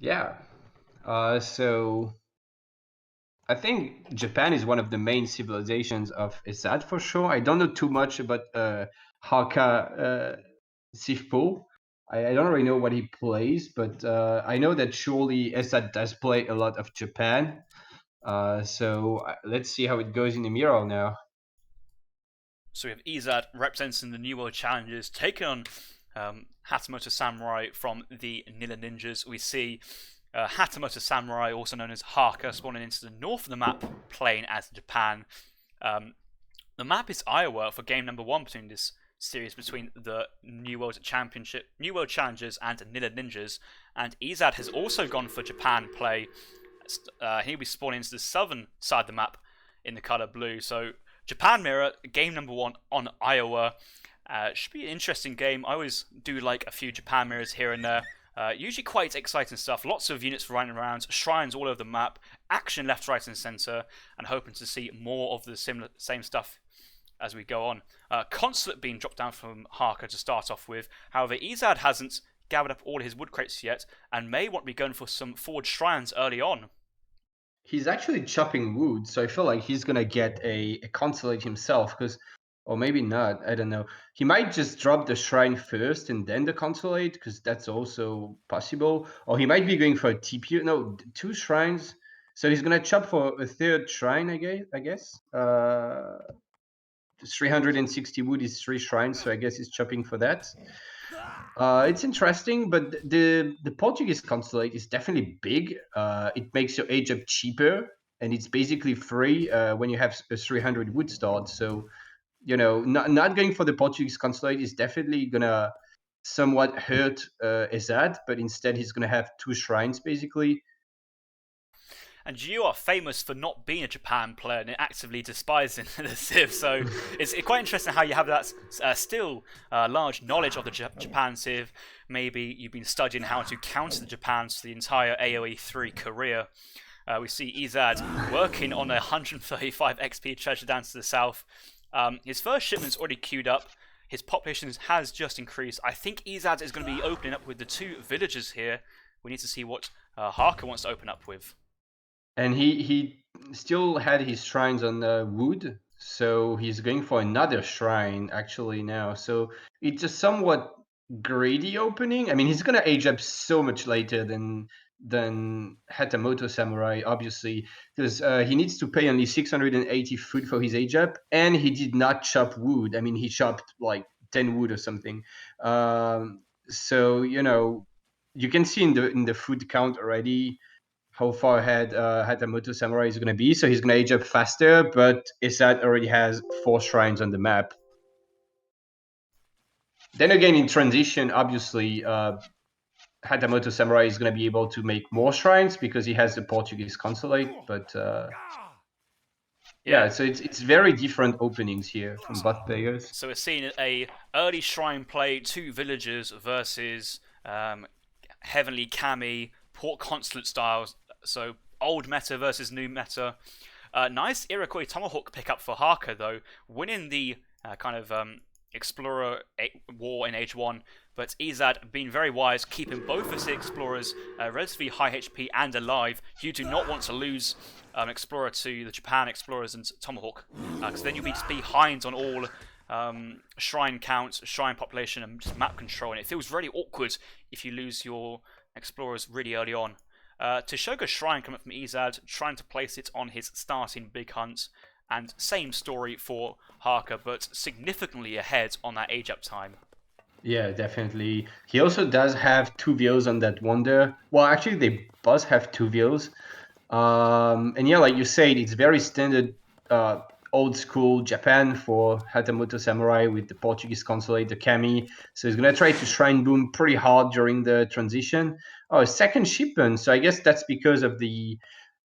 Yeah. So I think Japan is one of the main civilizations of Ezad for sure. I don't know too much about Haka Sifpo. I don't really know what he plays, but I know that surely Ezad does play a lot of Japan. So let's see how it goes in the mural now. So we have Ezad representing the New World Challengers, taking on Hatamoto Samurai from the Nilla Ninjas. We see Hatamoto Samurai, also known as Haka, spawning into the north of the map, playing as Japan. Um, the map is Iowa for game number 1 between this series between the New World Challengers and Nilla Ninjas. And Ezad has also gone for Japan play. He'll be spawning into the southern side of the map in the color blue. So Japan Mirror, game number 1 on Iowa. Should be an interesting game. I always do like a few Japan mirrors here and there. Usually quite exciting stuff. Lots of units running around, shrines all over the map, action left, right, and centre, and hoping to see more of the same stuff as we go on. Consulate being dropped down from Harker to start off with. However, Ezad hasn't gathered up all his wood crates yet, and may want to be going for some forward shrines early on. He's actually chopping wood, so I feel like he's gonna get a consulate himself, because, or maybe not. I don't know. He might just drop the shrine first and then the consulate, because that's also possible. Or he might be going for a TPU. No, two shrines. So he's gonna chop for a third shrine, I guess. 360 wood is 3 shrines, so I guess he's chopping for that. It's interesting, but the Portuguese consulate is definitely big. It makes your age up cheaper, and it's basically free when you have a 300 wood start. So, not going for the Portuguese consulate is definitely gonna somewhat hurt Ezad, but instead he's gonna have 2 shrines basically. And you are famous for not being a Japan player and actively despising the Civ. So it's quite interesting how you have that still large knowledge of the Japan Civ. Maybe you've been studying how to counter the Japans for the entire AoE3 career. We see Ezad working on a 135 XP treasure down to the south. His first shipment's already queued up. His population has just increased. I think Ezad is going to be opening up with the 2 villagers here. We need to see what Harker wants to open up with. And he still had his shrines on wood, so he's going for another shrine actually now. So it's a somewhat greedy opening. I mean, he's gonna age up so much later than Hatamoto Samurai, obviously, because he needs to pay only 680 food for his age up, and he did not chop wood. I mean, he chopped like 10 wood or something. So you can see in the food count already how far ahead Hatamoto Samurai is going to be. So he's going to age up faster, but Isat already has 4 shrines on the map. Then again, in transition, obviously, Hatamoto Samurai is going to be able to make more shrines because he has the Portuguese consulate. But yeah, so it's very different openings here from both players. So we're seeing a early shrine play, 2 villagers versus Heavenly Kami, Port Consulate styles. So old meta versus new meta. Nice Iroquois Tomahawk pickup for Harker though, winning the kind of Explorer war in Age 1. But Ezad being very wise, keeping both of the explorers relatively high HP and alive. You do not want to lose Explorer to the Japan Explorers and Tomahawk, because then you'll be just behind on all shrine counts, shrine population, and just map control. And it feels really awkward if you lose your Explorers really early on. Toshoga Shrine coming from Ezad, trying to place it on his starting big hunt. And same story for Harker, but significantly ahead on that age up time. Yeah, definitely. He also does have 2 wheels on that Wonder. Well, actually, they both have 2 wheels. And yeah, like you said, it's very standard old school Japan for Hatamoto Samurai with the Portuguese consulate, the Kami. So he's going to try to shrine boom pretty hard during the transition. Oh, second shipment. So I guess that's because of the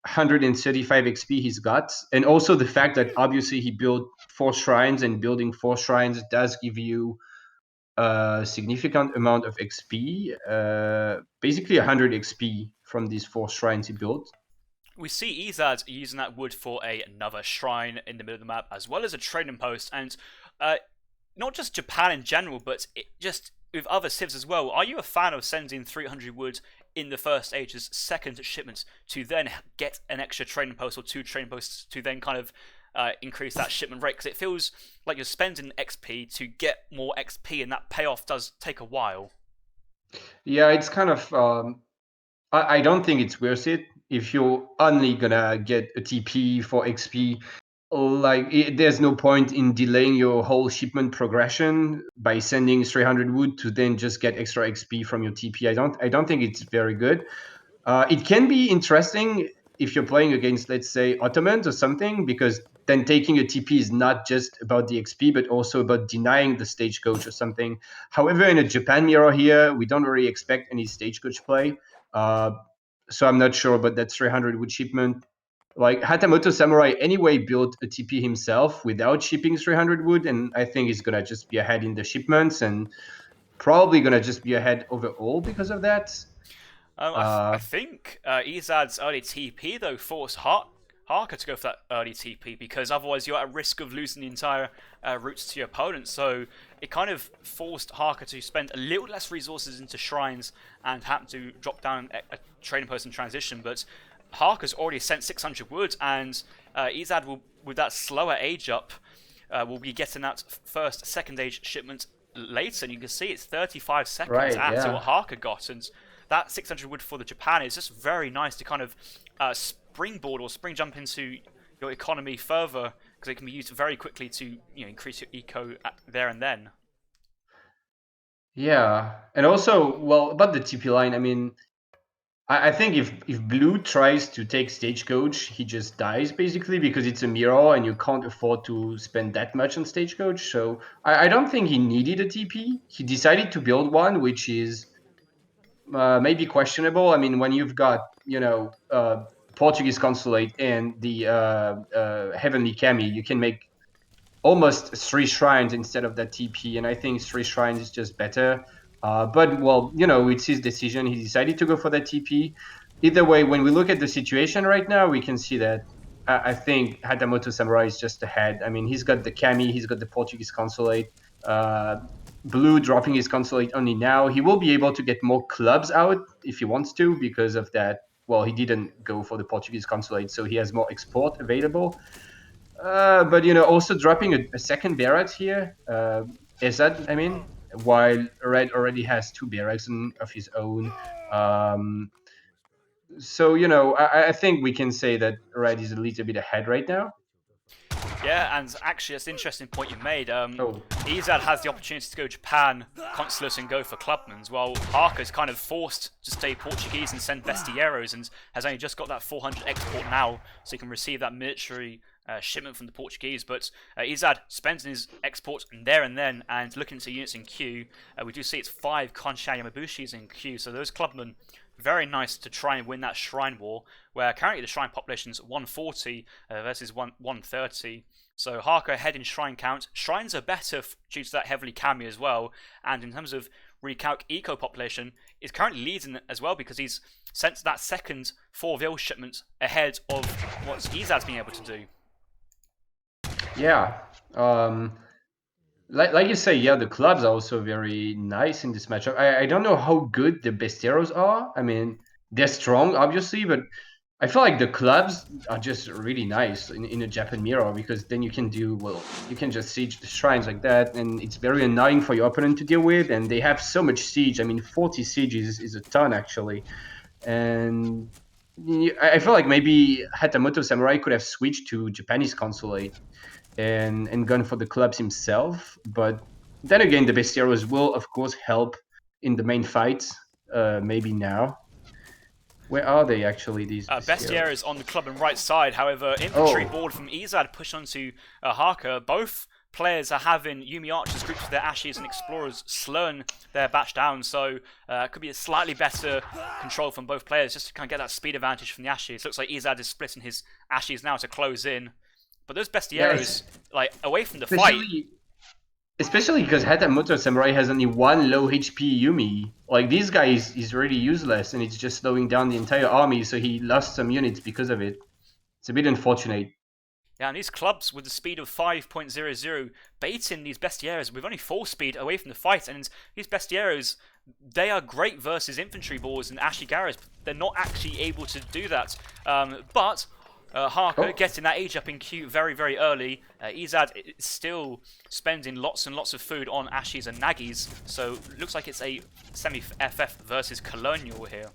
135 XP he's got. And also the fact that obviously he built 4 shrines, and building 4 shrines does give you a significant amount of XP, basically 100 XP from these 4 shrines he built. We see Ezad using that wood for another shrine in the middle of the map, as well as a trading post, and not just Japan in general, but with other civs as well, are you a fan of sending 300 wood in the first stage as second shipments to then get an extra training post or 2 training posts to then kind of increase that shipment rate? Because it feels like you're spending XP to get more XP, and that payoff does take a while. Yeah, it's kind of. I don't think it's worth it if you're only gonna get a TP for XP. There's no point in delaying your whole shipment progression by sending 300 wood to then just get extra XP from your TP. I don't think it's very good. It can be interesting if you're playing against, let's say, Ottomans or something, because then taking a TP is not just about the XP, but also about denying the stagecoach or something. However, in a Japan mirror here, we don't really expect any stagecoach play. Uh, so I'm not sure about that 300 wood shipment. Like Hatamoto Samurai anyway built a TP himself without shipping 300 wood, and I think he's gonna just be ahead in the shipments and probably gonna just be ahead overall because of that. I think Ezad's early TP though forced Harker to go for that early TP, because otherwise you're at risk of losing the entire routes to your opponent. So it kind of forced Harker to spend a little less resources into shrines and happen to drop down a training post in transition. But Harker's already sent 600 wood, and Ezad will, with that slower age up, will be getting that first, second age shipment later. And you can see it's 35 seconds Right, after yeah. what Harker got, and that 600 wood for the Japan is just very nice to kind of springboard or spring jump into your economy further, because it can be used very quickly to increase your eco there and then. Yeah, and also, well, about the TP line, I mean, I think if Blue tries to take Stagecoach, he just dies basically because it's a mirror and you can't afford to spend that much on Stagecoach. So I don't think he needed a TP. He decided to build one, which is maybe questionable. I mean, when you've got Portuguese Consulate and the Heavenly Kami, you can make almost 3 shrines instead of that TP, and I think 3 shrines is just better. But well, it's his decision. He decided to go for that TP. Either way, when we look at the situation right now, we can see that I think Hatamoto Samurai is just ahead. I mean, he's got the Kami, he's got the Portuguese Consulate. Uh, Blue dropping his Consulate only now. He will be able to get more clubs out if he wants to because of that. Well, he didn't go for the Portuguese Consulate, so he has more export available. But also dropping a second barracks here, Ezad, I mean, while Red already has 2 barracks of his own. So I think we can say that Red is a little bit ahead right now. Yeah, and actually, that's an interesting point you made. Oh, Ezad has the opportunity to go Japan, Consulate, and go for Clubmans, while Harker's kind of forced to stay Portuguese and send Bestieros, and has only just got that 400 export now, so he can receive that military shipment from the Portuguese. But Ezad spends his export there and then, and looking into units in queue, we do see it's 5 Konshan Yamabushis in queue, so those Clubmen, very nice to try and win that Shrine War, where currently the Shrine population is 140 versus 130. So Harker ahead in Shrine count. Shrines are better due to that heavily Kami as well, and in terms of recalc eco population, is currently leading as well because he's sent that second 4 Vil shipment ahead of what Ezad's been able to do. yeah. Like you say, yeah, the clubs are also very nice in this matchup. I don't know how good the Besteros are. I mean, they're strong, obviously, but I feel like the clubs are just really nice in a Japan mirror because then you can you can just siege the shrines like that, and it's very annoying for your opponent to deal with, and they have so much siege. I mean, 40 sieges is a ton, actually. And I feel like maybe Hatamoto Samurai could have switched to Japanese Consulate and gone for the clubs himself. But then again, the Besteros will, of course, help in the main fight, maybe now. Where are they actually, these Bestiaire is on the club and right side. However, infantry board from Ezad push onto Harker. Both players are having Yumi Archers grouped with their Ashes and Explorers slowing their batch down. So it could be a slightly better control from both players just to kind of get that speed advantage from the Ashes. Looks like Ezad is splitting his Ashes now to close in. But those Bestieros, like, away from the fight... Especially because Hatamoto Samurai has only 1 low HP Yumi. Like, this guy is really useless, and it's just slowing down the entire army, so he lost some units because of it. It's a bit unfortunate. Yeah, and these clubs with the speed of 5.00 baiting these Bestieros with only 4 speed away from the fight, and these Bestieros, they are great versus infantry balls and Ashigaras. They're not actually able to do that. But Harker getting that age up in Q very, very early. Ezad is still spending lots and lots of food on Ashis and Nagis, so looks like it's a semi-FF versus Colonial here.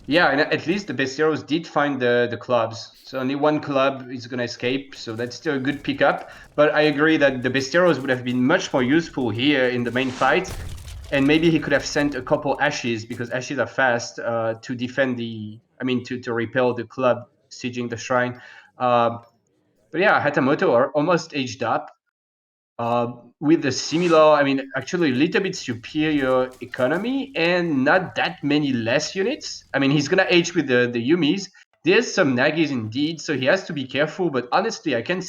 Yeah, and at least the Bestieros did find the clubs. So only one club is going to escape, so that's still a good pickup. But I agree that the Bestieros would have been much more useful here in the main fight. And maybe he could have sent a couple Ashes, because Ashes are fast, to defend to repel the club sieging the shrine. But yeah, Hatamoto are almost aged up. With a similar, actually a little bit superior economy and not that many less units. He's gonna age with the Yumis. There's some Nagis indeed, so he has to be careful. But honestly, I can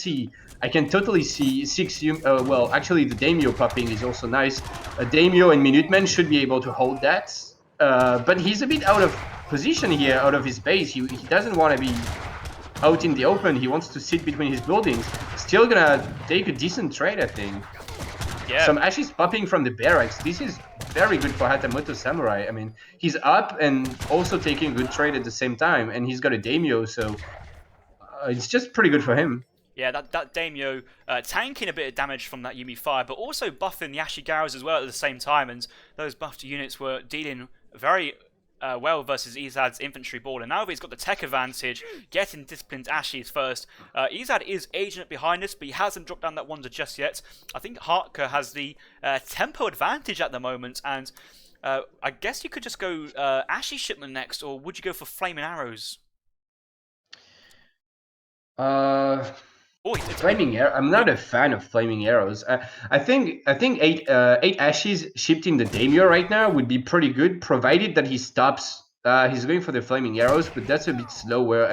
totally see 6 well, actually the Daimyo popping is also nice. A Daimyo and Minutemen should be able to hold that. But he's a bit out of position here, out of his base. He doesn't want to be out in the open. He wants to sit between his buildings. Still gonna take a decent trade, I think. Yeah. Some Ashes popping from the barracks. This is very good for Hatamoto Samurai. He's up and also taking a good trade at the same time, and he's got a Daimyo, so it's just pretty good for him. Yeah, that Daimyo tanking a bit of damage from that Yumi fire, but also buffing the Ashigaras as well at the same time, and those buffed units were dealing very well versus Ezad's infantry ball. And now that he's got the tech advantage, getting disciplined Ashes first. Ezad is aging up behind us, but he hasn't dropped down that wonder just yet. I think Harker has the tempo advantage at the moment, and I guess you could just go Ashes shipment next, or would you go for Flaming Arrows? Flaming arrow. I'm not a fan of flaming arrows. I think 8 Ashes shipped in the Daimyo right now would be pretty good, provided that he stops. He's going for the flaming arrows, but that's a bit slower.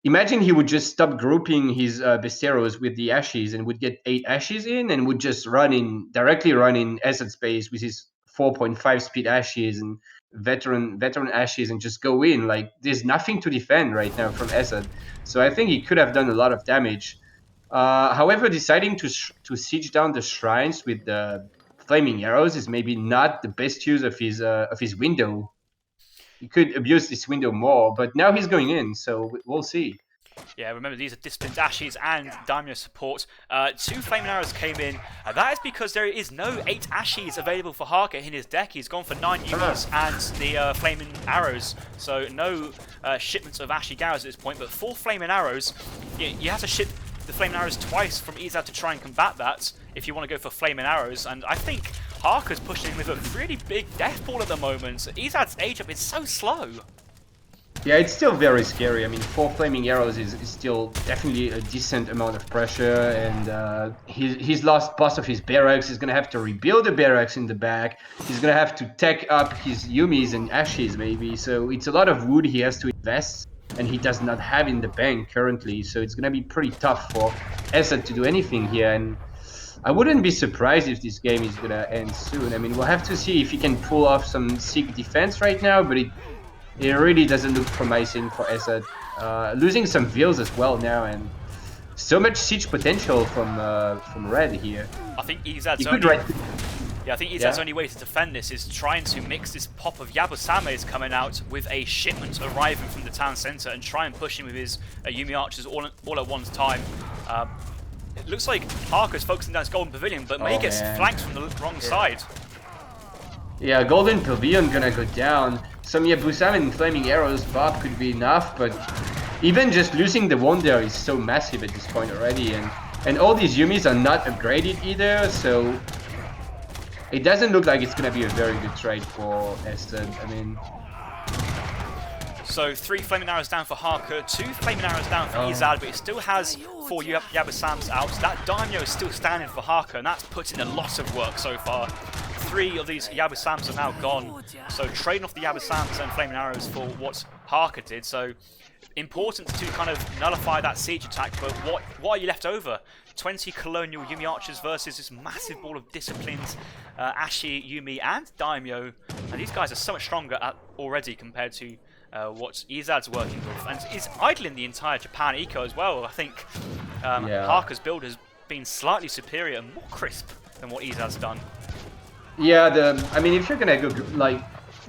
Imagine he would just stop grouping his Bestieros with the Ashes and would get 8 Ashes in and would just directly run in Ezad space with his 4.5 speed Ashes and veteran Ashes and just go in. Like, there's nothing to defend right now from Ezad. So I think he could have done a lot of damage. However, deciding to siege down the shrines with the flaming arrows is maybe not the best use of his window. He could abuse this window more, but now he's going in, so we'll see. Yeah, remember these are disciplined Ashes and Daimyo support. 2 Flaming Arrows came in. That is because there is no 8 Ashes available for Harker in his deck. He's gone for 9 Yumis and the Flaming Arrows. So no shipments of Ashigaras at this point, but 4 Flaming Arrows. You have to ship the Flaming Arrows twice from Ezad to try and combat that if you want to go for Flaming Arrows. And I think Harker's pushing with a really big death ball at the moment. Ezad's age up is so slow. Yeah, it's still very scary. 4 flaming arrows is still definitely a decent amount of pressure, and he's lost part of his barracks. He's gonna have to rebuild the barracks in the back. He's gonna have to tech up his Yumis and Ashes maybe. So it's a lot of wood he has to invest, and he does not have in the bank currently. So it's gonna be pretty tough for Ezad to do anything here. And I wouldn't be surprised if this game is gonna end soon. We'll have to see if he can pull off some sick defense right now, but it really doesn't look promising for Ezad. Losing some Vils as well now, and so much siege potential from Red here. I think Ezad's only way to defend this is trying to mix this pop of Yabusames coming out with a shipment arriving from the town centre and try and push him with his Yumi archers all at one time. It looks like Harker's focusing down his Golden Pavilion, but he gets flanked from the wrong side. Yeah, Golden Pavilion gonna go down. Some Yabusame and Flaming Arrows Bob could be enough, but even just losing the Wonder is so massive at this point already, and all these Yumis are not upgraded either, so it doesn't look like it's gonna be a very good trade for Ezad. So 3 Flaming Arrows down for Harker, 2 Flaming Arrows down for Ezad, but he still has 4 Yabusams out. That Daimyo is still standing for Harker, and that's put in a lot of work so far. 3 of these Yabusams are now gone, so trading off the Yabusams and Flaming Arrows for what Harker did, so important to kind of nullify that siege attack, but what are you left over? 20 Colonial Yumi Archers versus this massive ball of disciplines, Ashi, Yumi, and Daimyo, and these guys are so much stronger already compared to what Ezad's working with, and is idling the entire Japan eco as well. I think Harker's build has been slightly superior and more crisp than what Ezad's done. Yeah, I mean, if you're gonna go like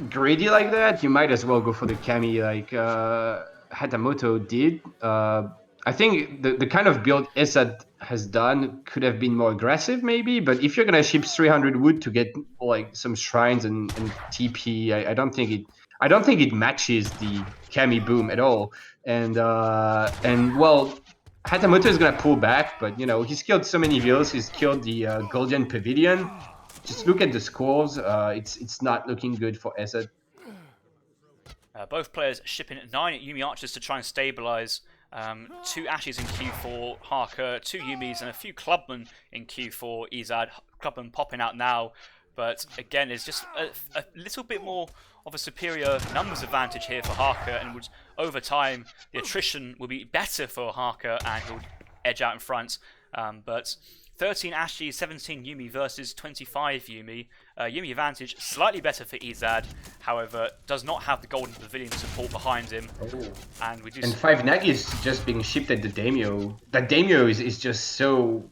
greedy like that, you might as well go for the Kami like Hatamoto did. I think the kind of build Ezad has done could have been more aggressive maybe, but if you're gonna ship 300 wood to get like some shrines and TP, I don't think it matches the Kami boom at all. And well, Hatamoto is gonna pull back, but you know, he's killed so many villas. He's killed the Golden Pavilion. Just look at the scores. It's not looking good for Ezad. Both players shipping 9 Yumi Archers to try and stabilize. 2 Ashes in Q4, Harker, 2 Yumis, and a few Clubmen in Q4. Ezad, Clubmen popping out now, but again, it's just a little bit more of a superior numbers advantage here for Harker, and would over time the attrition will be better for Harker, and he'll edge out in front. But 13 Ashi, 17 Yumi versus 25 Yumi. Yumi advantage, slightly better for Ezad, however, does not have the Golden Pavilion support behind him. Oh. And we do. And 5 Nagis just being shipped at the Daimyo. That Daimyo is just so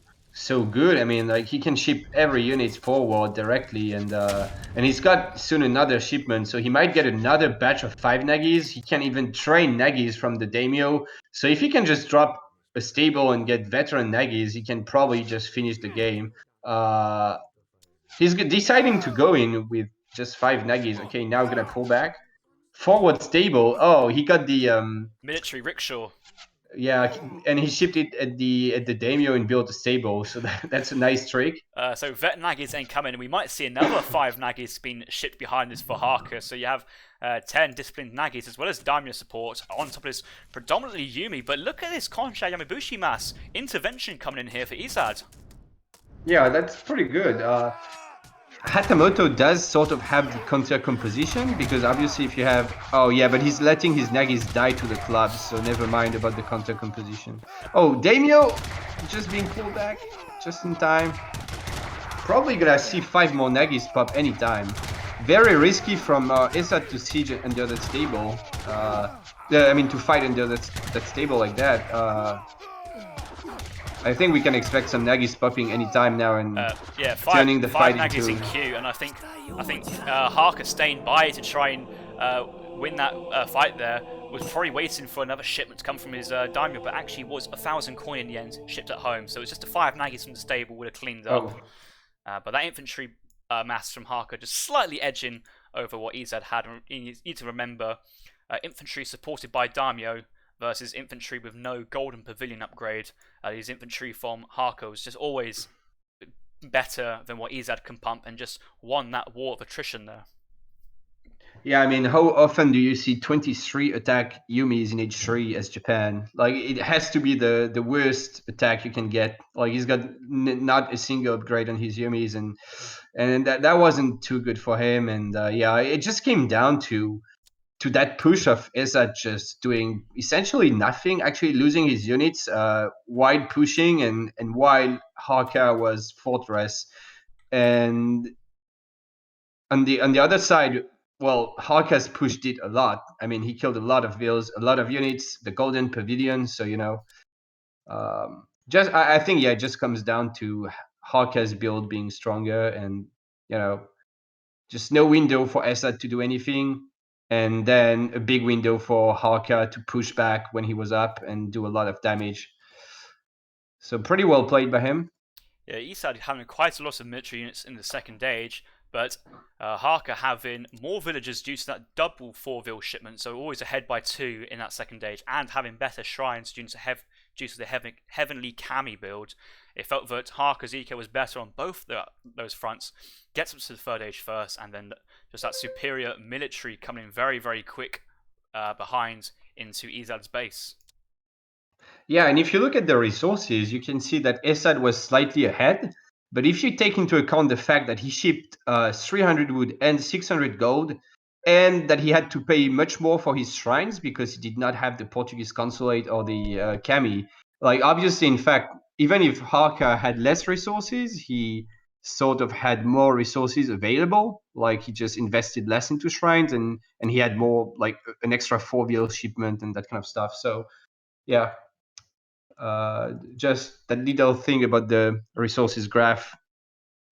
good. I mean, like he can ship every unit forward directly, and he's got soon another shipment, so he might get another batch of 5 Nagis. He can even train Nagis from the Daimyo. So if he can just drop a stable and get veteran Nagis, he can probably just finish the game. He's deciding to go in with just 5 Nagis. Okay, now gonna pull back. Forward stable. Oh, he got the military rickshaw. Yeah, and he shipped it at the Daimyo and built a stable, so that's a nice trick. So vet Nagis ain't coming, and we might see another 5 Nagis being shipped behind this for Harker. So you have 10 disciplined Nagis as well as Daimyo support on top of this predominantly Yumi. But look at this Konsha Yamabushi mass intervention coming in here for Ezad. Yeah, that's pretty good. Hatamoto does sort of have the counter composition, because obviously if you have... Oh yeah, but he's letting his Nagis die to the clubs, so never mind about the counter composition. Oh, Daimyo just being pulled back just in time. Probably gonna see 5 more Nagis pop anytime. Very risky from Ezad to siege under that stable. I mean, to fight under that stable like that. I think we can expect some Nagis popping anytime now and turning the fight into... 5 Nagis in queue, and I think Harker staying by to try and win that fight there. Was probably waiting for another shipment to come from his Daimyo, but actually was 1,000 coin in the end shipped at home. So it's just a 5 Nagis from the stable would have cleaned up. But that infantry mass from Harker just slightly edging over what Ezad had. And you need to remember, infantry supported by Daimyo versus infantry with no Golden Pavilion upgrade. His infantry from Harker was just always better than what Ezad can pump, and just won that war of attrition there. Yeah, I mean, how often do you see 23 attack Yumis in H3 as Japan? Like, it has to be the worst attack you can get. Like, he's got not a single upgrade on his Yumis, and that wasn't too good for him. And yeah, it just came down to that push of Ezad just doing essentially nothing, actually losing his units, while pushing, and while Harker was fortress. And on the other side, well, Harker's push did a lot. I mean, he killed a lot of vills, a lot of units, the Golden Pavilion. So, you know, I think, yeah, it just comes down to Harker's build being stronger, and, you know, just no window for Ezad to do anything. And then a big window for Harker to push back when he was up and do a lot of damage. So pretty well played by him. Yeah, Ezad having quite a lot of military units in the second age, but Harker having more villagers due to that double 4-vil shipment, so always ahead by 2 in that second age, and having better shrines due to the Heavenly Kami build. It felt that Harker's eco was better on both those fronts. Gets up to the third age first, and then just that superior military coming in very, very quick behind into Ezad's base. Yeah, and if you look at the resources, you can see that Ezad was slightly ahead, But if you take into account the fact that he shipped 300 wood and 600 gold, and that he had to pay much more for his shrines because he did not have the Portuguese consulate or the kami, like obviously, in fact, even if Harka had less resources, he sort of had more resources available. Like he just invested less into shrines, and he had more, like an extra 4 VL shipment and that kind of stuff. So yeah, just that little thing about the resources graph.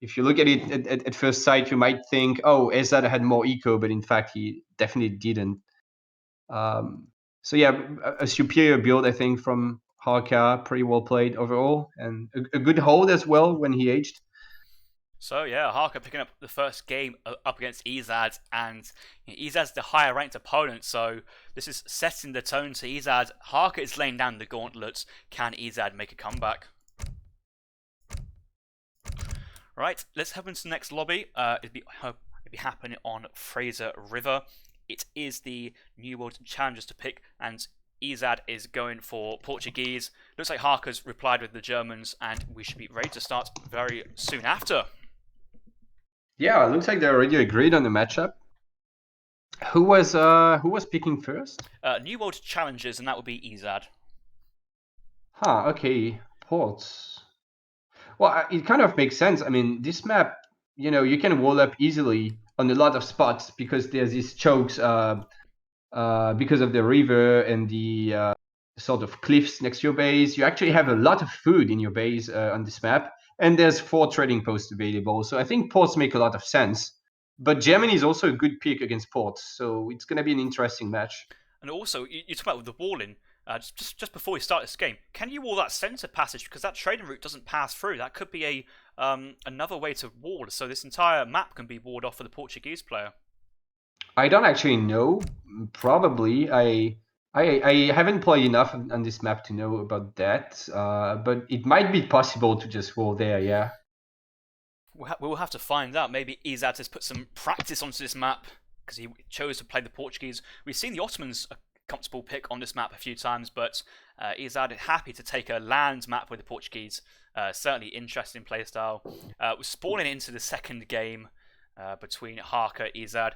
If you look at it at first sight, you might think, oh, Ezad had more eco, but in fact, he definitely didn't. So yeah, a superior build, I think, from Harka. Pretty well played overall, and a good hold as well when he aged. So yeah, Harker picking up the first game up against Ezad, and Ezad's the higher ranked opponent, so this is setting the tone to Ezad. Harker is laying down the gauntlet. Can Ezad make a comeback? Right, let's head into the next lobby. It'll be happening on Fraser River. It is the New World Challengers to pick, and Ezad is going for Portuguese. Looks like Harker's replied with the Germans, and we should be ready to start very soon after. Yeah, it looks like they already agreed on the matchup. Who was picking first? New World Challengers, and that would be Ezad. Huh, okay. Ports. Well, it kind of makes sense. I mean, this map, you can wall up easily on a lot of spots because there's these chokes because of the river and the sort of cliffs next to your base. You actually have a lot of food in your base on this map, and there's 4 trading posts available. So I think ports make a lot of sense. But Germany is also a good pick against ports, so it's going to be an interesting match. And also, you talk about the walling. Just before we start this game, can you wall that centre passage, because that trading route doesn't pass through? That could be a another way to wall, so this entire map can be walled off for the Portuguese player. I don't actually know. Probably. I haven't played enough on this map to know about that, but it might be possible to just wall there, yeah. We'll have to find out. Maybe Ezad has put some practice onto this map because he chose to play the Portuguese. We've seen the Ottomans a comfortable pick on this map a few times, but Ezad is happy to take a land map with the Portuguese. Certainly interesting playstyle. We're spawning into the second game between Harker and Ezad.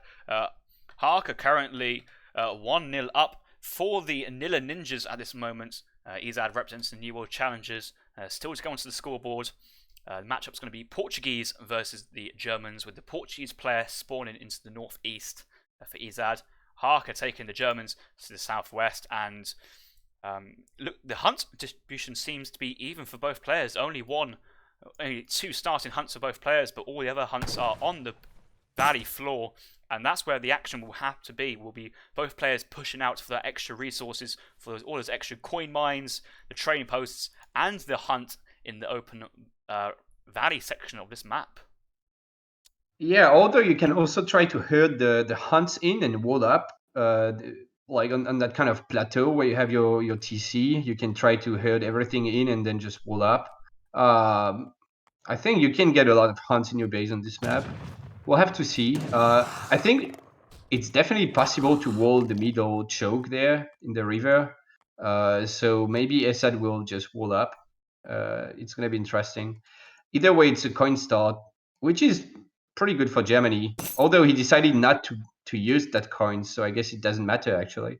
Harker currently 1-0 up for the Nilla Ninjas at this moment. Ezad represents the New World Challengers. Still to go onto the scoreboard. The matchup's going to be Portuguese versus the Germans, with the Portuguese player spawning into the northeast for Ezad. Harker taking the Germans to the southwest, and look, the hunt distribution seems to be even for both players. Only 2 starting hunts for both players, but all the other hunts are on the valley floor, and that's where the action will have to be. Will be both players pushing out for their extra resources, for all those extra coin mines, the trading posts, and the hunt in the open valley section of this map. Yeah, although you can also try to herd the hunts in and wall up, like on that kind of plateau where you have your TC, you can try to herd everything in and then just wall up. I think you can get a lot of hunts in your base on this map. We'll have to see. I think it's definitely possible to wall the middle choke there in the river. So maybe Ezad will just wall up. It's going to be interesting. Either way, it's a coin start, which is pretty good for Germany. Although he decided not to use that coin, so I guess it doesn't matter actually.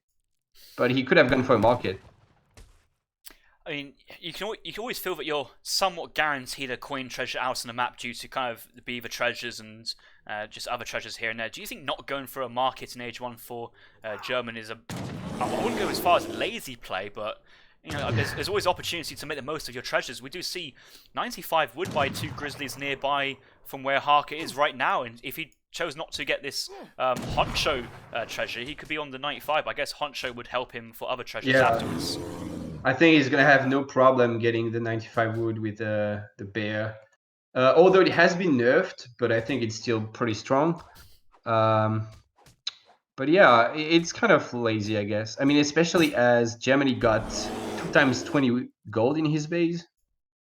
But he could have gone for a market. I mean, you can always feel that you're somewhat guaranteed a coin treasure out on the map due to kind of the beaver treasures and just other treasures here and there. Do you think not going for a market in Age 1 for German is I wouldn't go as far as lazy play, but there's always opportunity to make the most of your treasures. We do see 95 wood by 2 grizzlies nearby from where Harker is right now, and if he chose not to get this Honcho treasure, he could be on the 95. I guess Honcho would help him for other treasures afterwards. I think he's gonna have no problem getting the 95 wood with the bear. Although it has been nerfed, but I think it's still pretty strong. But yeah, it's kind of lazy, I guess. I mean, especially as Germany got 2 times 20 gold in his base.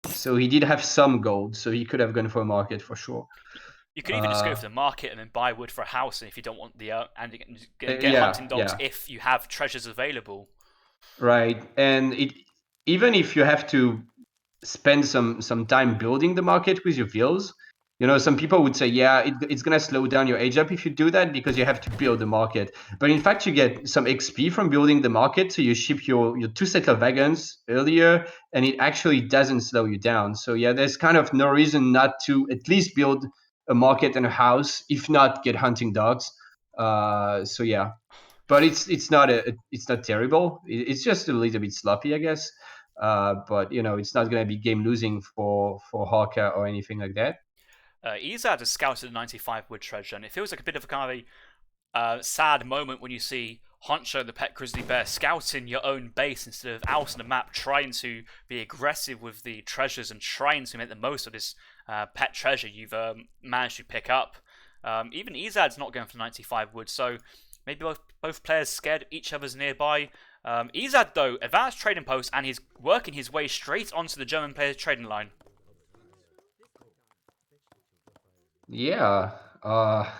So he did have some gold, so he could have gone for a market for sure. You could even just go for the market and then buy wood for a house, and if you don't want the and get hunting dogs if you have treasures available. Right, and even if you have to spend some time building the market with your vills. Some people would say, yeah, it's going to slow down your age up if you do that because you have to build the market. But in fact, you get some XP from building the market. So you ship your 2 settler wagons earlier, and it actually doesn't slow you down. So yeah, there's kind of no reason not to at least build a market and a house, if not get hunting dogs. So yeah, but it's not terrible. It's just a little bit sloppy, I guess. But it's not going to be game losing for Hawker or anything like that. Ezad has scouted the 95 wood treasure, and it feels like a bit of a kind of sad moment when you see Honcho, the pet grizzly bear, scouting your own base instead of out on the map, trying to be aggressive with the treasures and trying to make the most of this pet treasure you've managed to pick up. Even Ezad's not going for 95 wood, so maybe both players scared of each other's nearby. Ezad, though, advanced trading post, and he's working his way straight onto the German player's trading line. Yeah. I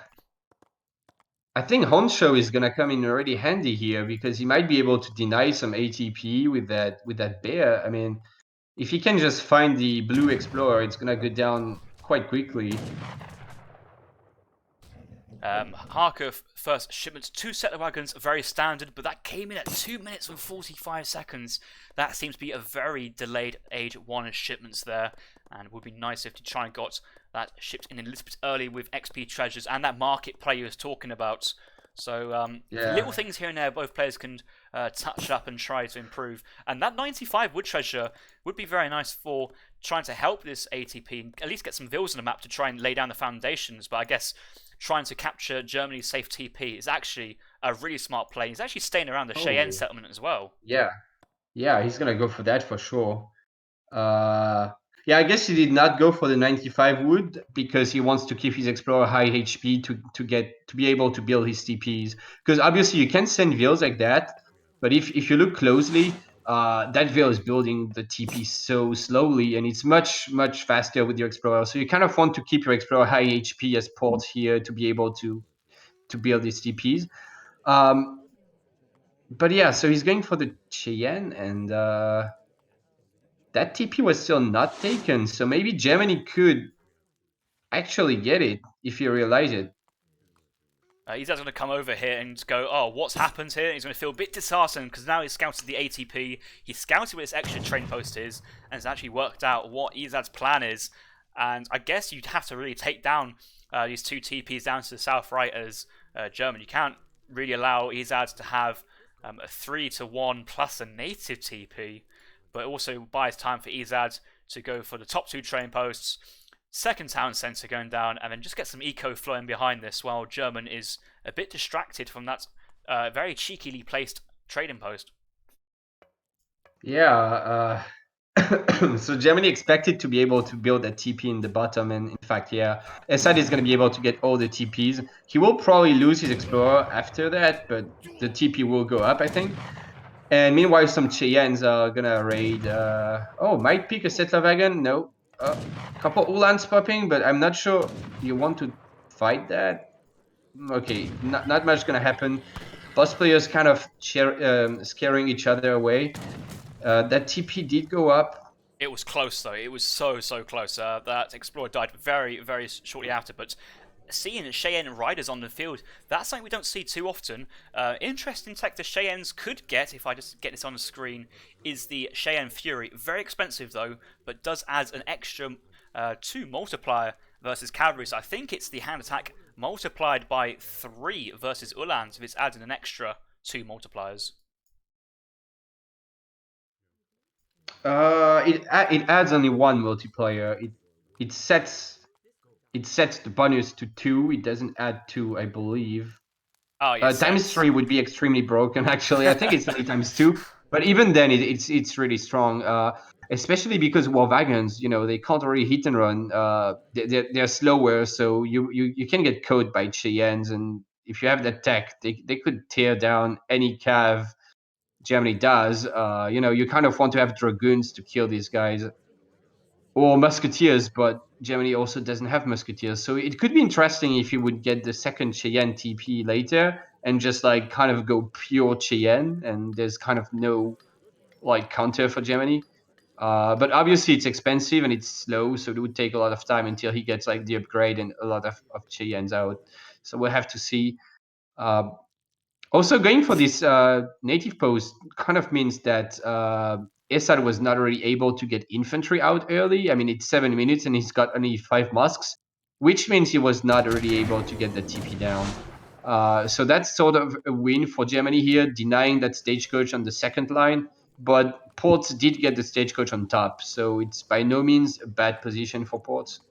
think Honcho is gonna come in already handy here because he might be able to deny some ATP with that bear. I mean, if he can just find the blue explorer, it's gonna go down quite quickly. Harker first shipment, 2 settler wagons, very standard, but that came in at 2 minutes and 45 seconds. That seems to be a very delayed age 1 shipments there, and it would be nice if to try and got that shipped in a little bit early with XP treasures and that market play you was talking about. So Yeah. little things here and there both players can touch up and try to improve. And that 95 wood treasure would be very nice for trying to help this ATP and at least get some vills on the map to try and lay down the foundations. But I guess trying to capture Germany's safe TP is actually a really smart play. He's actually staying around the Cheyenne settlement as well. Yeah. Yeah, he's gonna go for that for sure. Yeah, I guess he did not go for the 95 wood because he wants to keep his explorer high HP to be able to build his TPs. Because obviously you can send vills like that, but if you look closely, that vill is building the TP so slowly, and it's much faster with your explorer. So you kind of want to keep your explorer high HP as port here to be able to build these TPs. But yeah, so he's going for the Cheyenne, and that TP was still not taken, so maybe Germany could actually get it if you realize it. He's going to come over here and go, oh, what's happened here? He's going to feel a bit disheartened because now he's scouted the ATP. He's scouted where this extra train post is and has actually worked out what Ezad's plan is. And I guess you'd have to really take down these 2 TPs down to the south right as German. You can't really allow Ezad to have a 3-1 plus a native TP, but it also buys time for Ezad to go for the top 2 train posts. Second town centre going down, and then just get some eco flowing behind this while German is a bit distracted from that very cheekily placed trading post. Yeah, so Germany expected to be able to build a TP in the bottom, and in fact, yeah, Ezad is going to be able to get all the TPs. He will probably lose his explorer after that, but the TP will go up, I think. And meanwhile, some Cheyennes are gonna raid. Might pick a settler wagon. No, couple Ulans popping, but I'm not sure you want to fight that. Okay, not much gonna happen. Boss players kind of scaring each other away. That TP did go up. It was close though. It was so close. That explorer died very shortly after, but seeing Cheyenne riders on the field, that's something we don't see too often. Interesting tech the Cheyennes could get, if I just get this on the screen, is the Cheyenne Fury. Very expensive though, but does add an extra 2 multiplier versus cavalry. So I think it's the hand attack multiplied by 3 versus Uhlans if it's adding an extra 2 multipliers. It adds only 1 multiplier. It sets the bonus to 2. It doesn't add 2, I believe. Oh, yes, times 3 would be extremely broken, actually. I think it's only times 2. But even then, it's really strong, especially because war wagons, they can't really hit and run. They're slower, so you can get caught by Cheyennes. And if you have that tech, they could tear down any cav Germany does. You kind of want to have dragoons to kill these guys, or musketeers, but Germany also doesn't have musketeers. So it could be interesting if you would get the second Cheyenne TP later and just like kind of go pure Cheyenne, and there's kind of no like counter for Germany. But obviously it's expensive and it's slow, so it would take a lot of time until he gets like the upgrade and a lot of Cheyennes out. So we'll have to see. Uh, Also, going for this native post kind of means that Ezad was not really able to get infantry out early. I mean, it's 7 minutes and he's got only 5 masks, which means he was not really able to get the TP down. So that's sort of a win for Germany here, denying that stagecoach on the second line. But Ports did get the stagecoach on top, so it's by no means a bad position for Ports.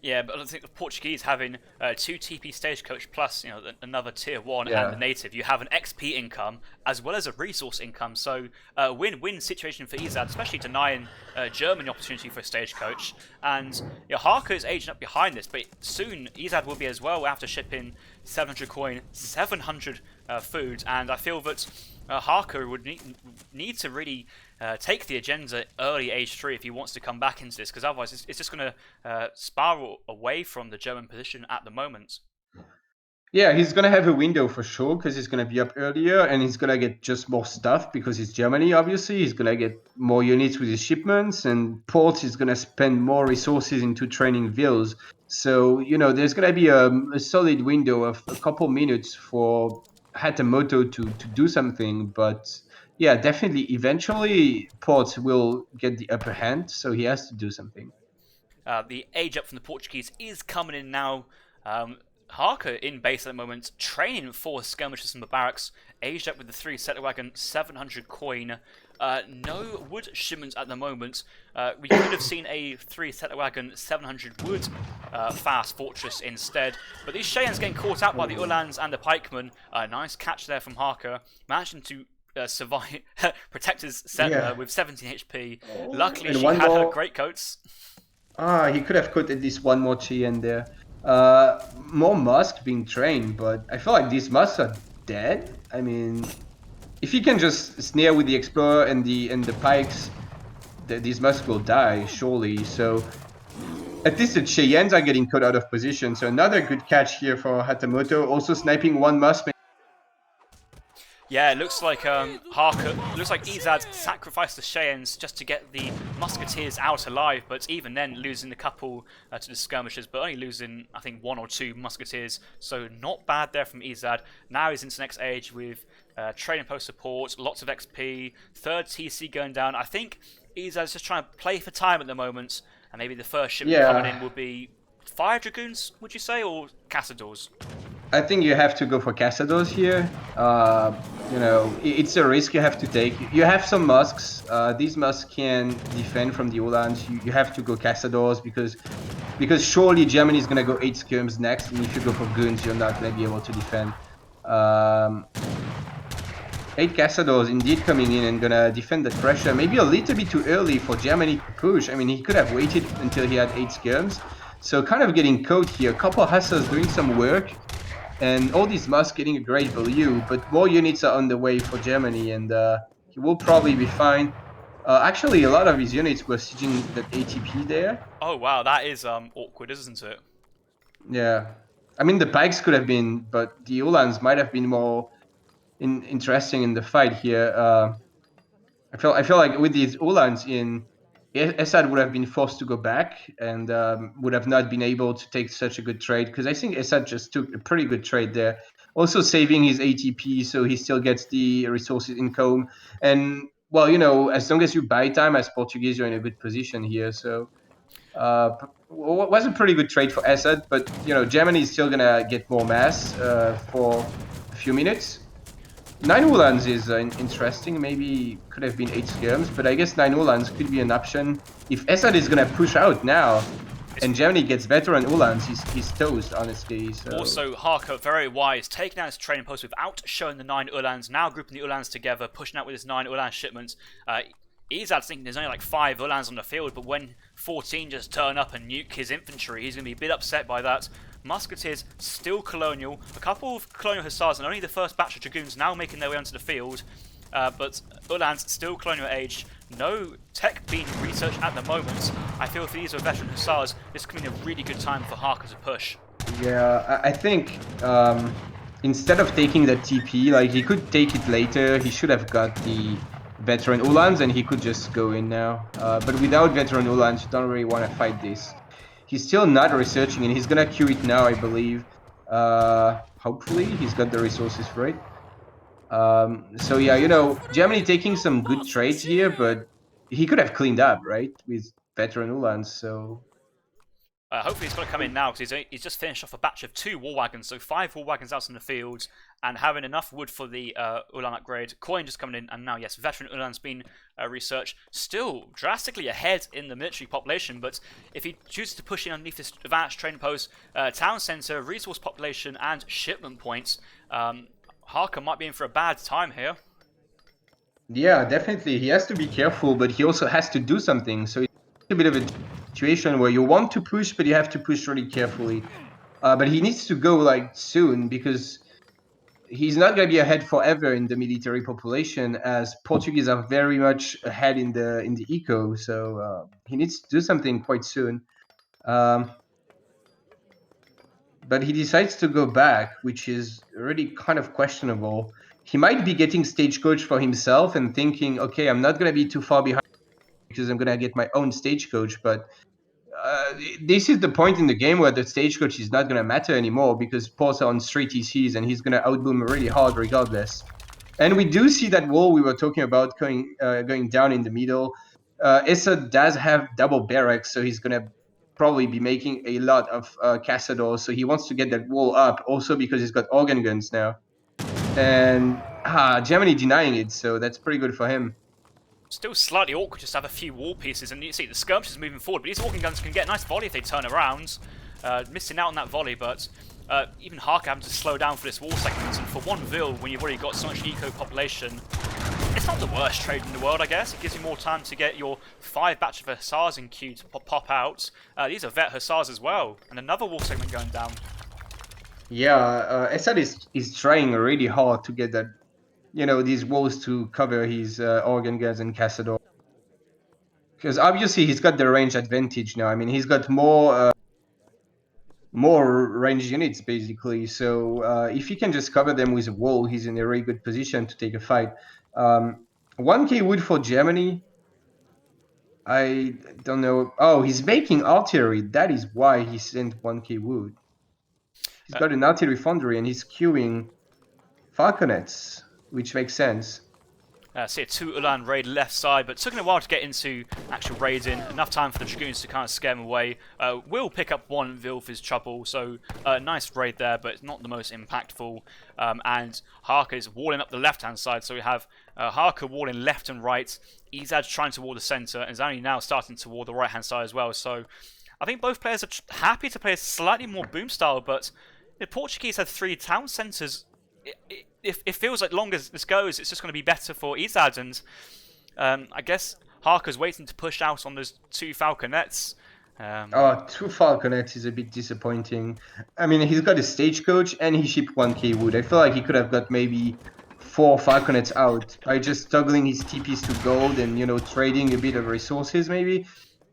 Yeah, but I think the Portuguese having 2 TP stagecoach plus another tier 1 and the Yeah. native, you have an XP income as well as a resource income. So win-win situation for Ezad, especially denying Germany opportunity for a stagecoach. And Harker is aging up behind this, but soon Ezad will be as well after shipping 700 coin, 700 food, and I feel that Harker would need to really take the agenda early age 3 if he wants to come back into this, because otherwise it's just going to spiral away from the German position at the moment. Yeah, he's gonna have a window for sure because he's gonna be up earlier and he's gonna get just more stuff because it's Germany. Obviously, he's gonna get more units with his shipments, and Port is gonna spend more resources into training vills. So there's gonna be a solid window of a couple minutes for Hatamoto to do something. But yeah, definitely, eventually Port will get the upper hand, so he has to do something. The age up from the Portuguese is coming in now. Harker in base at the moment, training 4 skirmishers from the barracks, aged up with the 3 settler wagon, 700 coin. No wood shipments at the moment. We could have seen a 3 settler wagon, 700 wood fast fortress instead. But these Cheyennes getting caught out by the Uhlans and the pikemen. Nice catch there from Harker, managing to survive, protect his settler with 17 HP. Luckily, And she one had her more. great coats. He could have put at least one more chi in there. More musks being trained, but I feel like these musks are dead. I mean, if he can just snare with the explorer and the pikes, these musks will die surely. So at least the Cheyennes are getting caught out of position. So another good catch here for Hatamoto. Also sniping one musk. Yeah, it looks like looks like Ezad sacrificed the Cheyennes just to get the musketeers out alive, but even then losing a couple to the skirmishers, but only losing I think 1 or 2 musketeers. So not bad there from Ezad. Now he's into next age with training post support, lots of XP, 3rd TC going down. I think Ezad's just trying to play for time at the moment, and maybe the first shipment coming in will be 5 dragoons, would you say, or Cassadors? I think you have to go for Cassadors here. It's a risk you have to take. You have some musks. These musks can defend from the Uhlans. You have to go Cassadors because surely Germany is gonna go 8 skirms next, and if you go for goons, you're not gonna be able to defend. 8 Cassadors indeed coming in and gonna defend the pressure. Maybe a little bit too early for Germany to push. I mean, he could have waited until he had 8 skirms. So kind of getting caught here. A couple of Hussars doing some work. And all these musks getting a great value, but more units are on the way for Germany, and he will probably be fine. Actually, a lot of his units were sieging that ATP there. Oh wow, that is awkward, isn't it? Yeah. I mean, the pikes could have been, but the Uhlans might have been more interesting in the fight here. I feel like with these Uhlans in, Ezad would have been forced to go back and would have not been able to take such a good trade, because I think Ezad just took a pretty good trade there. Also saving his ATP, so he still gets the resources income. And, well, as long as you buy time as Portuguese, you're in a good position here. So was a pretty good trade for Ezad, but, Germany is still going to get more mass for a few minutes. 9 Uhlans is interesting. Maybe could have been 8 skirms, but I guess 9 Uhlans could be an option. If Ezad is going to push out now, and Germany gets veteran Uhlans, he's toast, honestly. So. Also, Harker, very wise, taking out his training post without showing the 9 Uhlans, now grouping the Uhlans together, pushing out with his 9 Uhlans shipments. Ezad's thinking there's only like 5 Uhlans on the field, but when 14 just turn up and nuke his infantry, he's going to be a bit upset by that. Musketeers still colonial, a couple of colonial hussars, and only the first batch of dragoons now making their way onto the field. But Uhlans still colonial age, no tech being researched at the moment. I feel if these are veteran hussars, this could be a really good time for Harker to push. Yeah, I think instead of taking that TP, like he could take it later. He should have got the veteran Ulans, and he could just go in now. But without veteran Ulans, you don't really want to fight this. He's still not researching, and he's gonna queue it now, I believe. Hopefully, he's got the resources for it. So yeah, you know, Germany taking some good trades here, but he could have cleaned up, right, with veteran Ulans. So Hopefully he's going to come in now because he's just finished off a batch of 2 war wagons, so 5 war wagons out in the field and having enough wood for the Ulan upgrade. Coin just coming in, and now, yes, veteran Ulan's been researched. Still drastically ahead in the military population, but if he chooses to push in underneath this advanced training post, town centre, resource population, and shipment points, Harker might be in for a bad time here. yeah, definitely, he has to be careful, but he also has to do something. So it's a bit of a situation where you want to push, but you have to push really carefully. But he needs to go like soon because he's not going to be ahead forever in the military population, as Portuguese are very much ahead in the eco. So he needs to do something quite soon. But he decides to go back, which is really kind of questionable. He might be getting stagecoach for himself and thinking, okay, I'm not going to be too far behind because I'm going to get my own stagecoach. But this is the point in the game where the stagecoach is not going to matter anymore because Ports are on 3 TCs and he's going to outboom really hard regardless. And we do see that wall we were talking about going down in the middle. Ezad does have double barracks, so he's going to probably be making a lot of Cassadors. So he wants to get that wall up also because he's got organ guns now. And Germany denying it, so that's pretty good for him. Still slightly awkward just to have a few wall pieces, and you see the skirmishers moving forward, but these organ guns can get a nice volley if they turn around. Missing out on that volley, but even Harker having to slow down for this wall segment, and for one Vil, when you've already got so much eco population, it's not the worst trade in the world, I guess. It gives you more time to get your 5 batch of Hussars in queue to pop out. These are Vet Hussars as well, and another wall segment going down. Yeah, Ezad is trying really hard to get that, you know, these walls to cover his organ guns and Cassador. Because obviously he's got the range advantage now. I mean, he's got more range units basically. So if he can just cover them with a wall, he's in a very good position to take a fight. 1k wood for Germany. I don't know. Oh, he's making artillery. That is why he sent 1k wood. He's got an artillery foundry and he's queuing falconets, which makes sense. See a 2 Ulan raid left side, but took a while to get into actual raiding. Enough time for the Dragoons to kind of scare him away. Will pick up 1 Vil for his trouble, so nice raid there, but it's not the most impactful. And Harker is walling up the left-hand side, so we have Harker walling left and right. Ezad trying to wall the centre, and is only now starting to wall the right-hand side as well. So I think both players are happy to play a slightly more boom style, but the Portuguese have 3 town centres. It feels like long as this goes, it's just going to be better for Ezad, and I guess Harker's waiting to push out on those 2 falconets. 2 falconets is a bit disappointing. I mean, he's got a stagecoach and he shipped 1k wood. I feel like he could have got maybe 4 falconets out by just toggling his TPs to gold and, you know, trading a bit of resources maybe.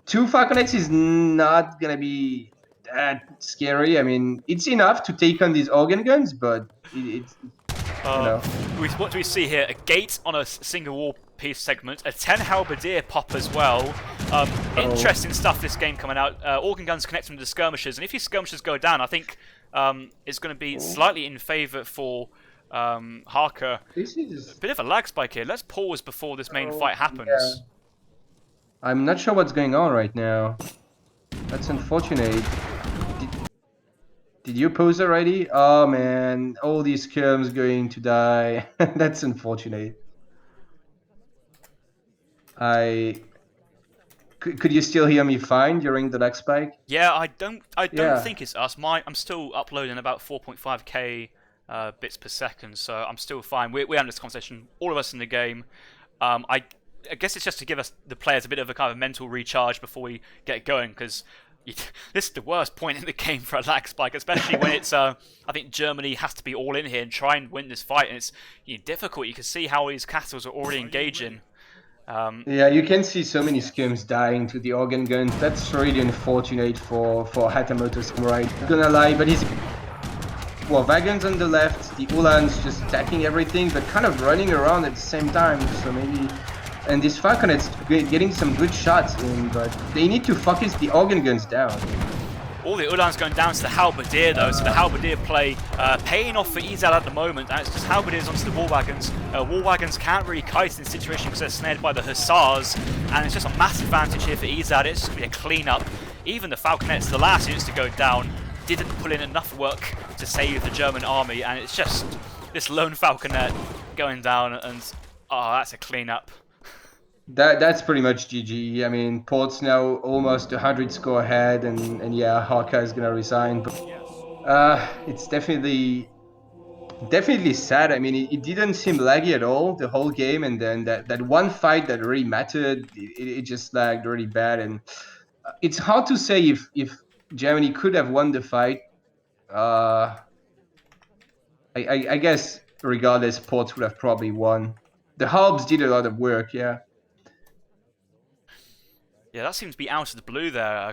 2 falconets is not going to be that scary. I mean, it's enough to take on these organ guns, but it's you know. What do we see here? A gate on a single wall piece segment, a 10 halberdier pop as well. Interesting stuff this game coming out. Organ guns connecting to the skirmishers, and if your skirmishers go down, I think it's going to be slightly in favour for Harker. This is a bit of a lag spike here. Let's pause before this main fight happens. Yeah. I'm not sure what's going on right now. That's unfortunate. Did you pause already? Oh man, all these skirms going to die. That's unfortunate. Could you still hear me fine during the lag spike? Yeah, I don't think it's us. I'm still uploading about 4.5k bits per second, so I'm still fine. We're having this conversation, all of us in the game. I guess it's just to give us the players a bit of a kind of mental recharge before we get going, because this is the worst point in the game for a lag spike, especially when it's I think Germany has to be all in here and try and win this fight, and it's difficult. You can see how these castles are already engaging. Yeah, you can see so many skims dying to the organ guns. That's really unfortunate for Hatamoto Samurai. Not gonna lie, but he's wagons on the left, the Ulans just attacking everything, but kind of running around at the same time. So maybe and this Falconet's getting some good shots in, but they need to focus the organ guns down. All the Ulan's going down to the Halberdier though, so the Halberdier play paying off for Ezad at the moment, and it's just Halberdiers onto the War Wagons. War Wagons can't really kite in this situation because they're snared by the Hussars, and it's just a massive advantage here for Ezad. It's just going to be a clean-up. Even the Falconets, the last units to go down, didn't put in enough work to save the German army, and it's just this lone Falconet going down, and oh, that's a clean-up. That's pretty much GG. I mean, Port's now almost 100 score ahead, and yeah, Hawkeye is gonna resign. But it's definitely sad. I mean, it didn't seem laggy at all the whole game, and then that one fight that really mattered, it just lagged really bad. And it's hard to say if Germany could have won the fight. I guess regardless, Ports would have probably won. The Harbs did a lot of work, yeah. Yeah, that seems to be out of the blue there. I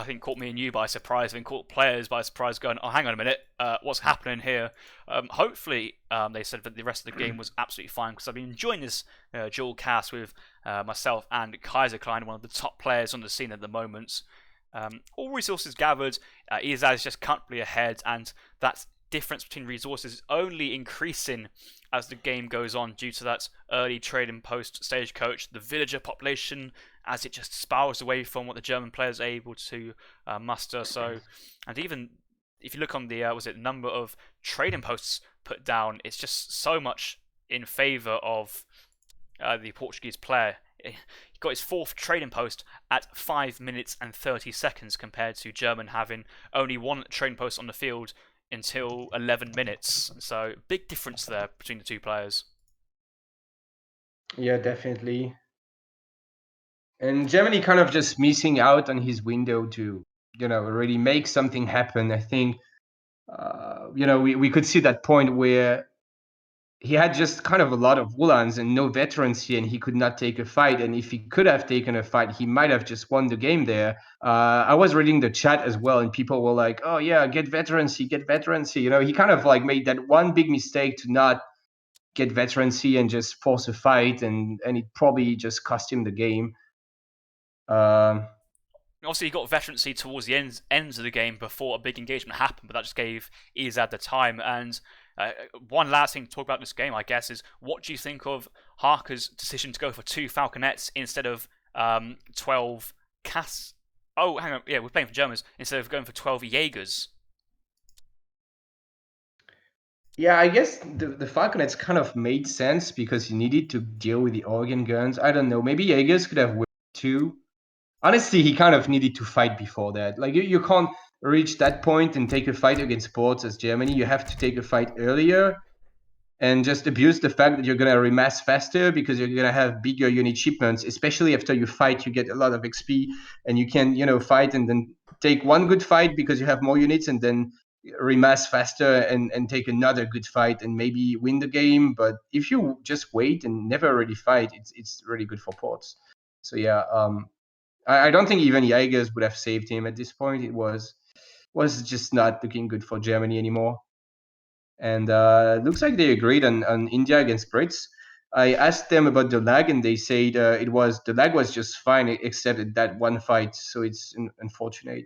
think caught me and you by surprise, and caught players by surprise going, oh, hang on a minute, what's happening here? Hopefully, they said that the rest of the game was absolutely fine, because I've been enjoying this dual cast with myself and Kaiser Klein, one of the top players on the scene at the moment. All resources gathered, Ezad is just comfortably ahead, and that difference between resources is only increasing as the game goes on due to that early trading post stagecoach, the villager population, as it just spirals away from what the German players are able to muster. So, and even if you look on the number of trading posts put down, it's just so much in favour of the Portuguese player. He got his 4th trading post at 5 minutes and 30 seconds compared to German having only 1 trading post on the field until 11 minutes. So big difference there between the two players. Yeah, definitely. And Germany kind of just missing out on his window to, really make something happen. I think, we could see that point where he had just kind of a lot of Wulans and no veterancy, and he could not take a fight. And if he could have taken a fight, he might have just won the game there. I was reading the chat as well, and people were like, "Oh yeah, get veterancy, get veterancy." He kind of like made that one big mistake to not get veterancy and just force a fight, and it probably just cost him the game. Obviously, he got veterancy towards the ends of the game before a big engagement happened, but that just gave Ezad the time. And one last thing to talk about this game, I guess, is what do you think of Harker's decision to go for 2 Falconets instead of 12 Cass? Oh, hang on, yeah, we're playing for Germans instead of going for 12 Jaegers. Yeah, I guess the Falconets kind of made sense because you needed to deal with the organ guns. I don't know, maybe Jaegers could have won too. Honestly, he kind of needed to fight before that. Like, you can't reach that point and take a fight against Ports as Germany. You have to take a fight earlier and just abuse the fact that you're going to remass faster because you're going to have bigger unit shipments. Especially after you fight, you get a lot of XP, and you can, fight and then take one good fight because you have more units, and then remass faster and take another good fight and maybe win the game. But if you just wait and never really fight, it's really good for Ports. So yeah, I don't think even Jaegers would have saved him at this point. It was just not looking good for Germany anymore. And looks like they agreed on India against Brits. I asked them about the lag, and they said the lag was just fine except at that one fight. So it's unfortunate.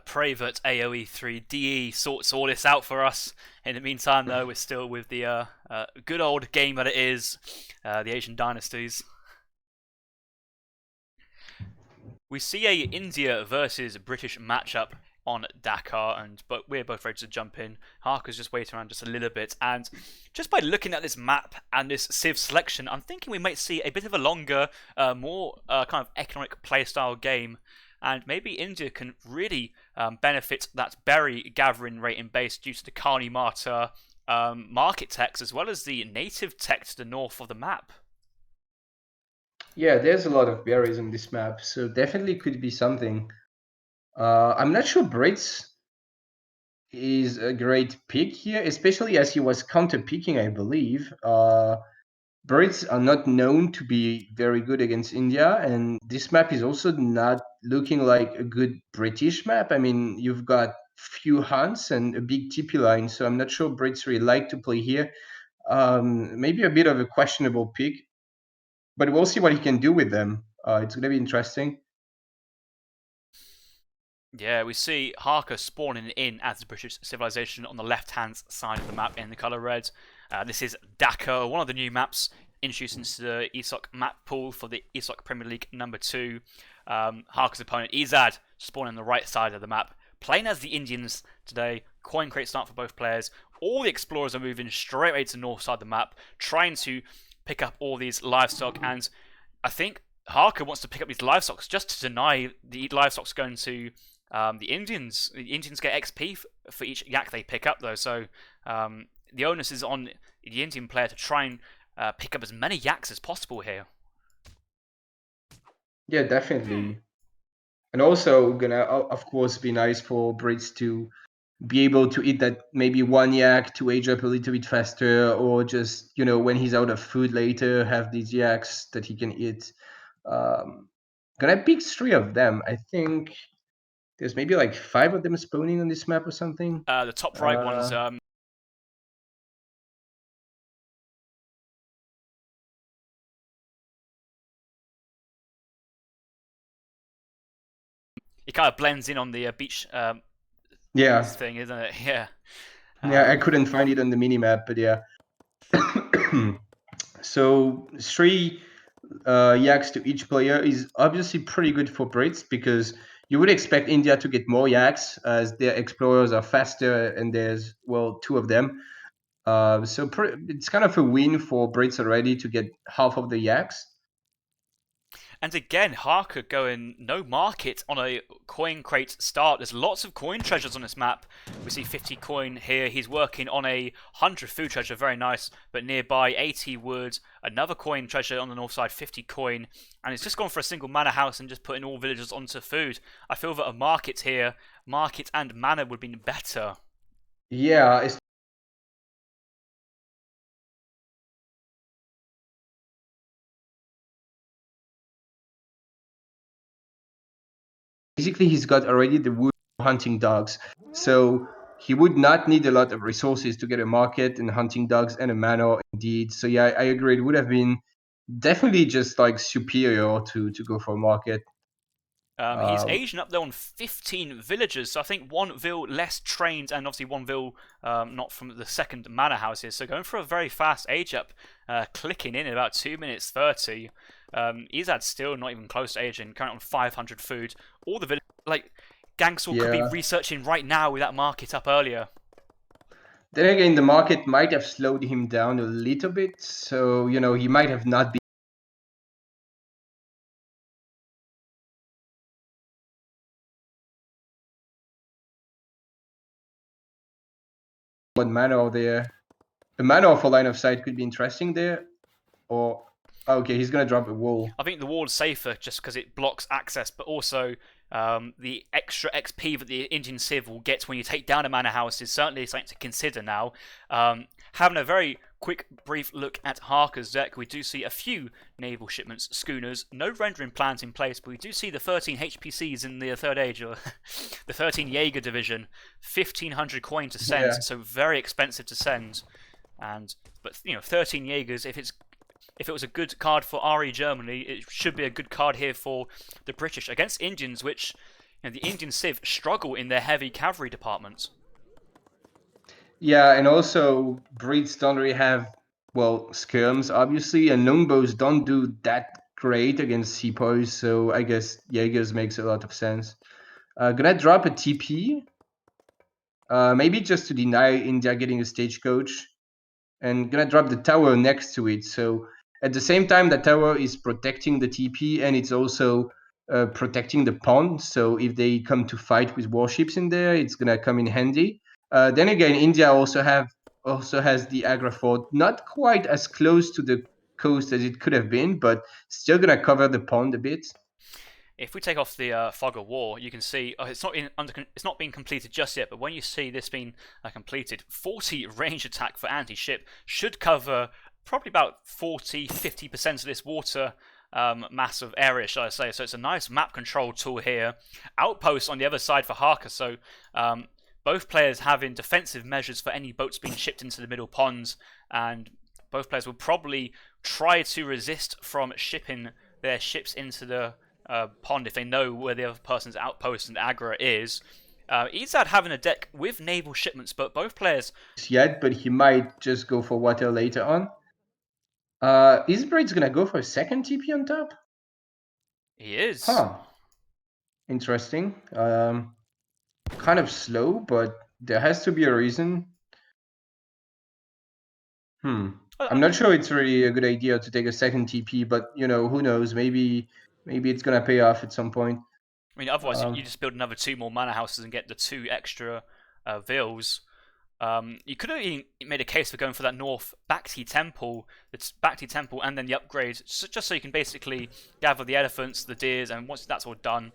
Pray that AoE3 DE sorts all this out for us. In the meantime, though, we're still with the good old game that it is, the Asian Dynasties. We see a India versus British matchup on Dakar, but we're both ready to jump in. Harker's just waiting around just a little bit, and just by looking at this map and this Civ selection, I'm thinking we might see a bit of a longer, more kind of economic playstyle game, and maybe India can really benefit that berry gathering rate in base due to the Kali Mata market text, as well as the native tech to the north of the map. Yeah, there's a lot of berries on this map, so definitely could be something. I'm not sure Brits is a great pick here, especially as he was counter picking, I believe. Brits are not known to be very good against India, and this map is also not looking like a good British map. I mean, you've got few hunts and a big TP line, so I'm not sure Brits really like to play here. Maybe a bit of a questionable pick. but we'll see what he can do with them. It's going to be interesting. Yeah, we see Harker spawning in as the British civilization on the left-hand side of the map in the colour red. This is Dhaka, one of the new maps introduced into the ESOC map pool for the ESOC Premier League #2. Harker's opponent, Ezad, spawning on the right side of the map. Playing as the Indians today, coin crate start for both players. All the explorers are moving straight away to the north side of the map, trying to pick up all these livestock, and I think Harker wants to pick up these livestock just to deny the livestock's going to the Indians. The Indians get XP for each yak they pick up, though, so the onus is on the Indian player to try and pick up as many yaks as possible here. Yeah, definitely. And also gonna, of course, be nice for Brits to be able to eat that maybe one yak to age up a little bit faster, or just, when he's out of food later, have these yaks that he can eat. Gonna pick 3 of them. I think there's maybe like 5 of them spawning on this map or something. The top right one's it kind of blends in on the beach Yeah. thing, isn't it? Yeah. Yeah, I couldn't find it on the minimap, but yeah. So 3 yaks to each player is obviously pretty good for Brits, because you would expect India to get more yaks as their explorers are faster, and there's, 2 of them. So it's kind of a win for Brits already to get half of the yaks. And again, Harker going no market on a coin crate start. There's lots of coin treasures on this map. We see 50 coin here. He's working on a 100 food treasure, very nice. But nearby, 80 wood, another coin treasure on the north side, 50 coin. And he's just gone for a single manor house and just putting all villagers onto food. I feel that a market here, market and manor would be better. Yeah, it's basically he's got already the wood hunting dogs, so he would not need a lot of resources to get a market and hunting dogs and a manor indeed. So yeah, I agree. It would have been definitely just like superior to go for a market. He's aging up there on 15 villagers, so I think one vill less trained, and obviously one vill not from the second manor houses. So going for a very fast age up, clicking in about 2 minutes 30. Ezad's still not even close to aging, currently on 500 food. All the villagers, like Gangsel could be researching right now with that market up earlier. Then again, the market might have slowed him down a little bit, so he might have not been one manor there. A manor for line of sight could be interesting there. Or okay, he's gonna drop a wall. I think the wall is safer just because it blocks access, but also the extra XP that the Indian Civ will get when you take down a manor house is certainly something to consider now. Having a very quick, brief look at Harker's deck, we do see a few naval shipments, schooners, no rendering plans in place, but we do see the 13 HPCs in the Third Age, or the 13 Jaeger division, 1,500 coin to send, so very expensive to send. But 13 Jaegers, if it was a good card for RE Germany, it should be a good card here for the British against Indians, which the Indian Civ struggle in their heavy cavalry departments. Yeah, and also Brits don't really have skirms obviously, and longbows don't do that great against sepoys. So I guess Jaegers makes a lot of sense. Gonna drop a TP, maybe just to deny India getting a stagecoach, and gonna drop the tower next to it. So at the same time, the tower is protecting the TP, and it's also protecting the pond. So if they come to fight with warships in there, it's gonna come in handy. Then again, India also has the Agra fort, not quite as close to the coast as it could have been, but still gonna cover the pond a bit. If we take off the fog of war, you can see it's not being completed just yet. But when you see this being completed, 40 range attack for anti-ship should cover probably about 40-50% of this water mass of area, shall I say. So it's a nice map control tool here. Outposts on the other side for Harker, so both players having defensive measures for any boats being shipped into the middle ponds, and both players will probably try to resist from shipping their ships into the pond if they know where the other person's outpost and aggro is. Ezad having a deck with naval shipments, but both players yet, but he might just go for water later on. Isbraid's gonna go for a second TP on top? he is. Huh. Interesting. Kind of slow, but there has to be a reason. I'm not sure it's really a good idea to take a second TP, but who knows? Maybe it's gonna pay off at some point. I mean, otherwise you just build another 2 more mana houses and get the 2 extra vills. You could have even made a case for going for that North Bhakti Temple, and then the upgrade, just so you can basically gather the elephants, the deers, and once that's all done,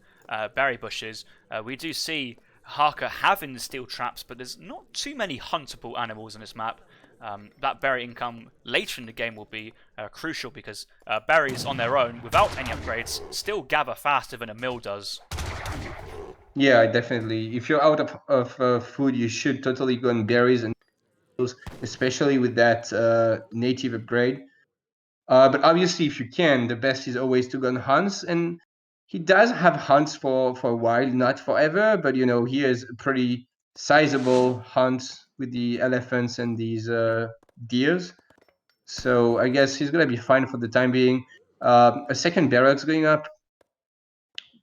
berry bushes. We do see Harker having the steel traps, but there's not too many huntable animals on this map. That berry income later in the game will be crucial because berries on their own, without any upgrades, still gather faster than a mill does. Yeah, definitely. If you're out of food, you should totally go on berries and especially with that native upgrade. But obviously, if you can, the best is always to go on hunts. And he does have hunts for a while, not forever, but he has a pretty sizable hunt with the elephants and these deers. So I guess he's gonna be fine for the time being. A second barracks going up.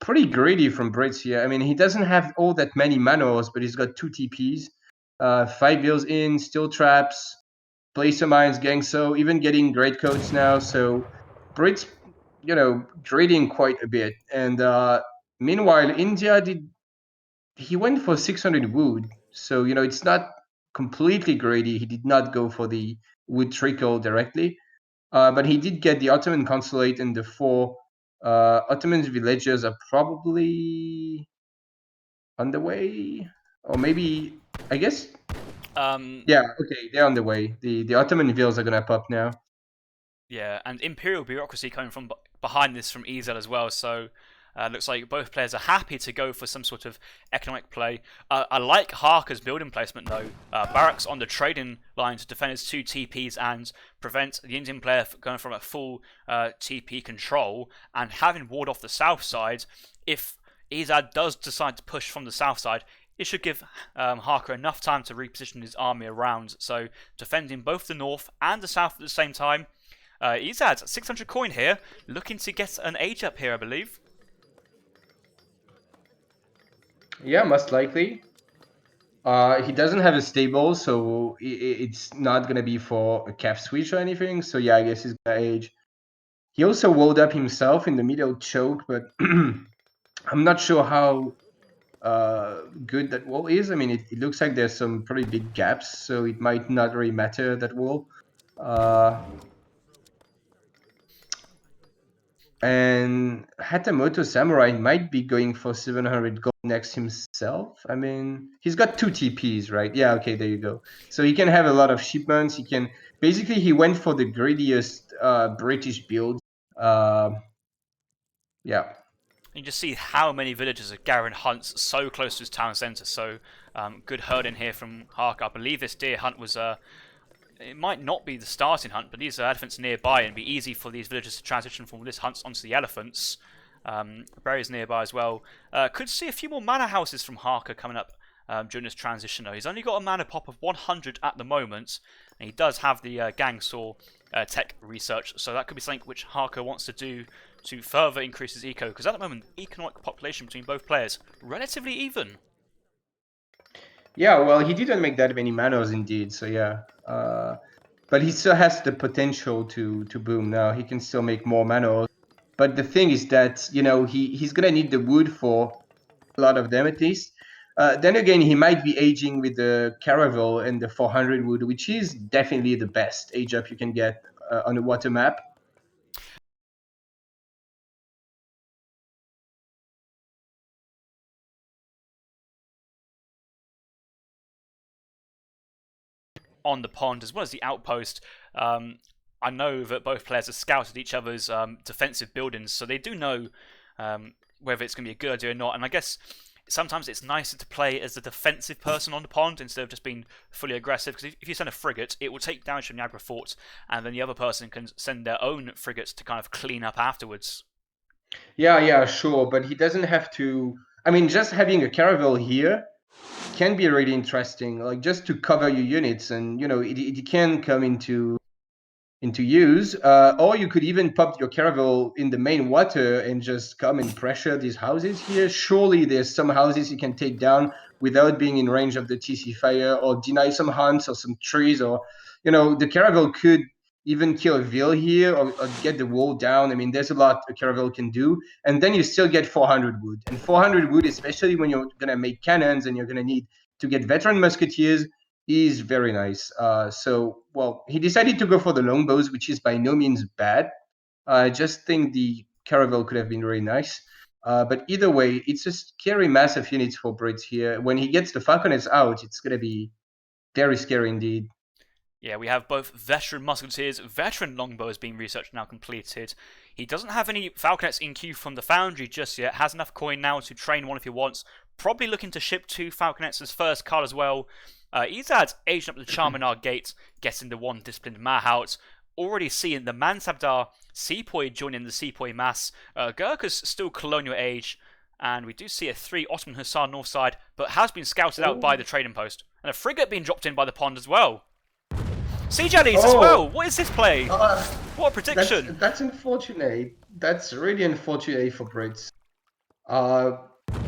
Pretty greedy from Brits here. I mean, he doesn't have all that many manuals, but he's got 2 TPs, 5 bills in, steel traps, placer mines, gangso, even getting great coats now. So Brits, grading quite a bit. And meanwhile, India he went for 600 wood. So it's not completely greedy. He did not go for the wood trickle directly, but he did get the Ottoman consulate and the 4 Ottoman villages are probably on the way, or maybe I guess. Yeah, okay, they're on the way. The Ottoman villas are gonna pop now. Yeah, and Imperial bureaucracy coming from behind this from Ezad as well. So looks like both players are happy to go for some sort of economic play. I like Harker's building placement though. Barracks on the trading line to defend his 2 TPs and prevent the Indian player going from a full TP control, and having ward off the south side. If Ezad does decide to push from the south side, it should give Harker enough time to reposition his army around. So defending both the north and the south at the same time. Ezad, 600 coin here, looking to get an age up here, I believe. Yeah, most likely. He doesn't have a stable, so it's not gonna be for a cap switch or anything. So yeah, I guess he's gonna age. He also walled up himself in the middle choke, but I'm not sure how good that wall is. I mean, it looks like there's some pretty big gaps, so it might not really matter, that wall. And Hatamoto Samurai might be going for 700 gold next himself. I mean, he's got 2 TPs, right? Yeah, okay, there you go. So he can have a lot of shipments. He can basically, he went for the greediest British build. Yeah. You just see how many villages are Garen hunts so close to his town centre. So good herding here from Hark. I believe this deer hunt was it might not be the starting hunt, but these are elephants nearby, and it'd be easy for these villagers to transition from this hunt onto the elephants. Berries nearby as well. Could see a few more mana houses from Harker coming up during this transition though. He's only got a mana pop of 100 at the moment, and he does have the gang saw tech research, so that could be something which Harker wants to do to further increase his eco, because at the moment the economic population between both players relatively even. Yeah, well, he didn't make that many manos indeed, so yeah. But he still has the potential to boom now. He can still make more manos. But the thing is that, he's going to need the wood for a lot of them at least. Then again, he might be aging with the Caravel and the 400 wood, which is definitely the best age up you can get on a water map. On the pond as well as the outpost. I know that both players have scouted each other's defensive buildings, so they do know whether it's going to be a good idea or not. And I guess sometimes it's nicer to play as a defensive person on the pond instead of just being fully aggressive. Because if you send a frigate, it will take damage from Niagara Fort, and then the other person can send their own frigates to kind of clean up afterwards. Yeah, sure, but he doesn't have to. I mean, just having a caravel here can be really interesting, like just to cover your units, and it can come into use. Or you could even pop your caravel in the main water and just come and pressure these houses here. Surely there's some houses you can take down without being in range of the TC fire, or deny some hunts or some trees, or the caravel could even kill a ville here, or get the wall down. I mean, there's a lot a caravel can do, and then you still get 400 wood. And 400 wood, especially when you're gonna make cannons and you're gonna need to get veteran musketeers, is very nice. Well, he decided to go for the longbows, which is by no means bad. I just think the caravel could have been really nice. But either way, it's a scary mass of units for Brits here. When he gets the falconets out, it's going to be very scary indeed. Yeah, we have both veteran musketeers, veteran longbows being researched now completed. He doesn't have any falconets in queue from the foundry just yet. Has enough coin now to train one if he wants. Probably looking to ship 2 falconets as first card as well. Ezad aging up the Charminar Gate, getting the 1 disciplined Mahout. Already seeing the Mansabdar Sepoy joining the Sepoy mass. Gurkha's still colonial age. And we do see a 3 Ottoman Hussar north side, but has been scouted out by the trading post. And a frigate being dropped in by the pond as well. Siege allies as well. What is this play? What a prediction! That's unfortunate. That's really unfortunate for Brits.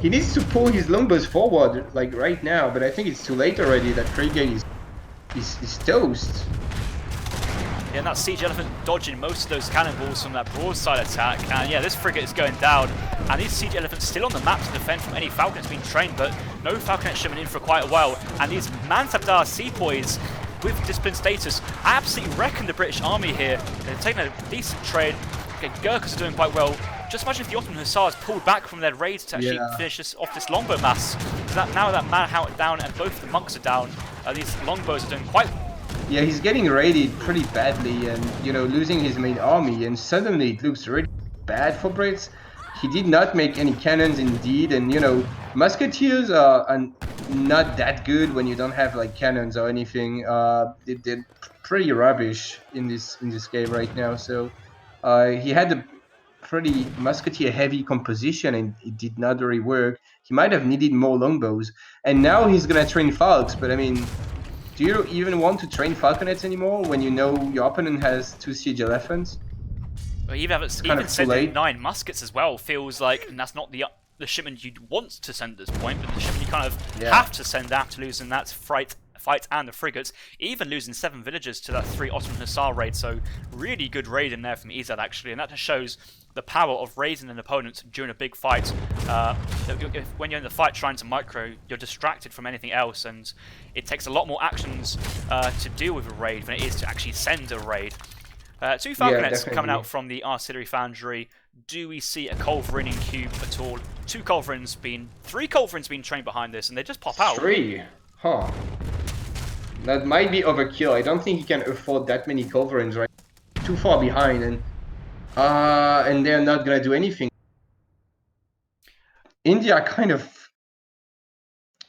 He needs to pull his longbows forward, like right now, but I think it's too late already. That frigate is toast. Yeah, and that siege elephant dodging most of those cannonballs from that broadside attack. And yeah, this frigate is going down. And these siege elephants still on the map to defend from any falconets being trained, but no falconet shipment in for quite a while. And these Mansabdar Sepoys with discipline status absolutely wrecking the British army here. They're taking a decent trade. Okay, Gurkhas are doing quite well. Just imagine if the Ottoman Hussars pulled back from their raids to actually finish this off this longbow mass. So now that Mahout down and both the monks are down, these longbows are doing quite. Yeah, he's getting raided pretty badly, and losing his main army, and suddenly it looks really bad for Brits. He did not make any cannons indeed, and musketeers are not that good when you don't have like cannons or anything. They're pretty rubbish in this game right now. So he had a pretty musketeer heavy composition, and it did not really work. He might have needed more longbows, and now he's gonna train falcons. But I mean, do you even want to train falconets anymore when you know your opponent has 2 siege elephants? Even sending 9 muskets as well feels like, and that's not the shipment you'd want to send at this point, but the shipment you kind of have to send after losing that fight and the frigates, even losing 7 villagers to that 3 Ottoman Hussar raid. So really good raid in there from Ezad actually, and that just shows the power of raising an opponent during a big fight. When you're in the fight trying to micro, you're distracted from anything else, and it takes a lot more actions to deal with a raid than it is to actually send a raid. 2 falconets coming out from the artillery foundry. Do we see a culverin in cube at all? 3 culverins being trained behind this, and they just pop out. 3? Huh. That might be overkill. I don't think he can afford that many culverins, right? Too far behind, and they're not gonna do anything. India kind of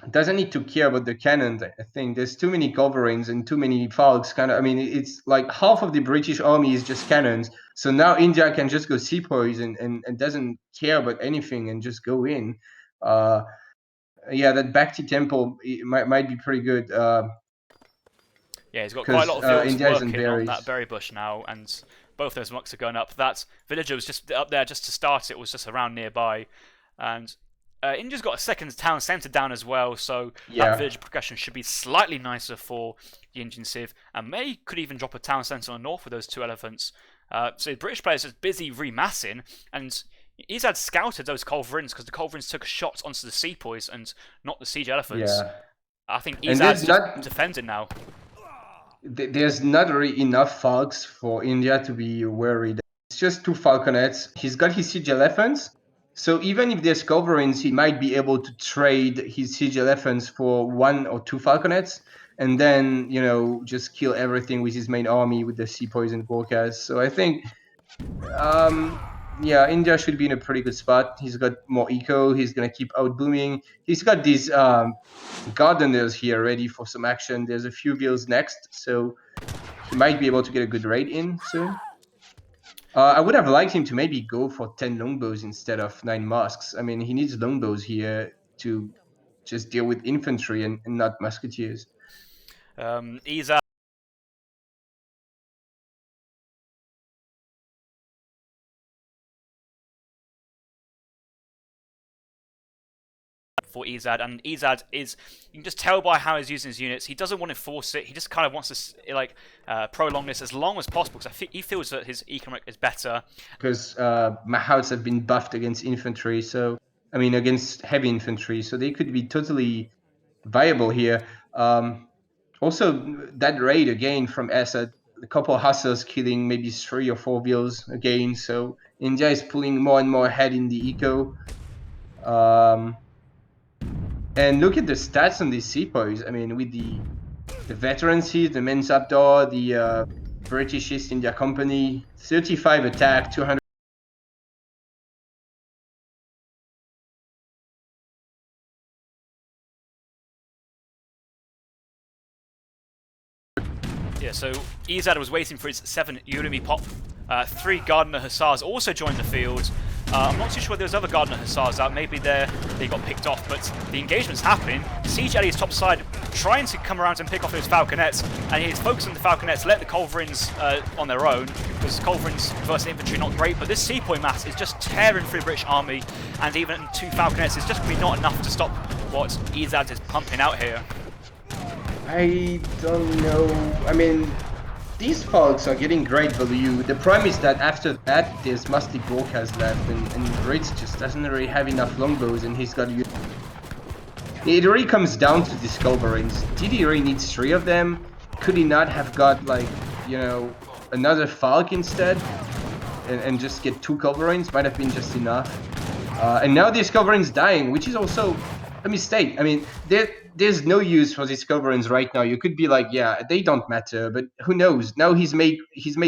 doesn't need to care about the cannons. I think there's too many culverins and too many falcons. I mean, it's like half of the British army is just cannons. So now India can just go sepoys and doesn't care about anything and just go in. Yeah, that Bhakti temple might be pretty good. Yeah, he's got quite a lot of fields working on that berry bush now, and both those monks are going up. That villager was just up there just to start it, was just around nearby. And India's got a second town centre down as well, so that village progression should be slightly nicer for the Indian Civ, and May could even drop a town centre on the north with those 2 elephants. So the British players are just busy remassing, and Ezad scouted those culverins because the culverins took a shot onto the sepoys and not the siege elephants. Yeah. I think Ezad's just defending now. There's not really enough falcons for India to be worried. It's just 2 falconets. He's got his siege elephants. So even if there's culverins, he might be able to trade his siege elephants for 1 or 2 falconets, and then just kill everything with his main army with the sepoys and Gorkhas. So I think yeah, India should be in a pretty good spot. He's got more eco. He's gonna keep out booming. He's got these gardeners here ready for some action. There's a few wheels next, so he might be able to get a good raid in soon. I would have liked him to maybe go for 10 longbows instead of 9 masks. I mean, he needs longbows here to just deal with infantry and not musketeers. Ezad for Ezad, and Ezad is, you can just tell by how he's using his units, he doesn't want to force it, he just kind of wants to like prolong this as long as possible, because he feels that his economic is better. Because Mahouts have been buffed against infantry, so I mean against heavy infantry, so they could be totally viable here. Also, that raid again from Ezad, a couple of hussars killing maybe 3 or 4 wheels again, so India is pulling more and more ahead in the eco. And look at the stats on these sepoys. I mean, with the veterancies, the men's outdoor, the British East India Company, 35 attack, 200. Yeah, so Ezad was waiting for his 7 Urumi pop. 3 Gardener Hussars also joined the field. I'm not too sure there's other Gardener Hussars out. Maybe they got picked off, but the engagement's happening. Siege Eddie's top side trying to come around and pick off those Falconets, and he's focused on the Falconets, let the Culverins on their own, because Culverins versus infantry not great, but this Sepoy mass is just tearing through the British army, and even 2 Falconets is just going to be not enough to stop what Ezad is pumping out here. I don't know. I mean, these folks are getting great value. The problem is that after that, there's mostly Gorkhas left, and Ritz just doesn't really have enough longbows, and he's got. It really comes down to these Culverins. Did he really need 3 of them? Could he not have got, like, you know, another Falk instead? And just get 2 Culverins? Might have been just enough. And now this Culverin's dying, which is also a mistake. I mean, there's no use for these Culverins right now. You could be like, yeah, they don't matter, but who knows? Now he's made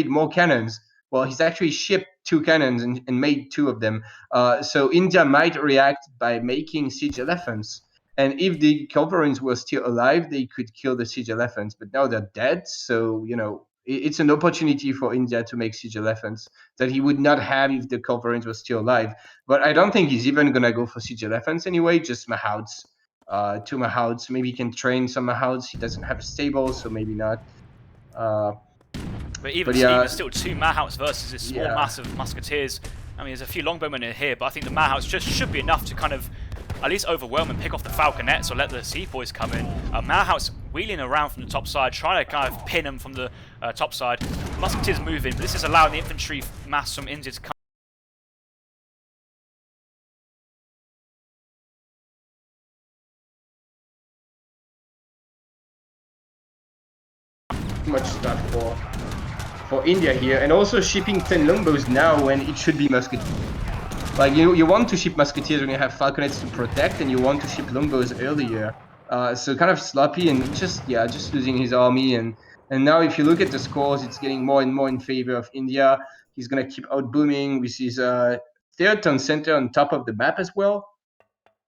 more cannons. Well, he's actually shipped 2 cannons and made 2 of them. So India might react by making siege elephants. And if the Culverins were still alive, they could kill the siege elephants. But now they're dead, so you know it's an opportunity for India to make siege elephants that he would not have if the Culverins were still alive. But I don't think he's even gonna go for siege elephants anyway. Just Mahouts, 2 Mahouts. Maybe he can train some Mahouts. He doesn't have a stable, so maybe not. But even Steve, still 2 Mahouts versus this small mass of musketeers. I mean, there's a few longbowmen in here, but I think the Mahouts just should be enough to kind of at least overwhelm and pick off the Falconets or let the Sepoys come in. Mahouts wheeling around from the top side, trying to kind of pin them from the top side. Musketeers moving, but this is allowing the infantry mass from India to come. Much stuff for India here, and also shipping 10 longbows now when it should be musketeers. Like you want to ship musketeers when you have falconets to protect, and you want to ship longbows earlier. So kind of sloppy and just losing his army. And now if you look at the scores, it's getting more and more in favor of India. He's gonna keep out booming with his 3rd town center on top of the map as well.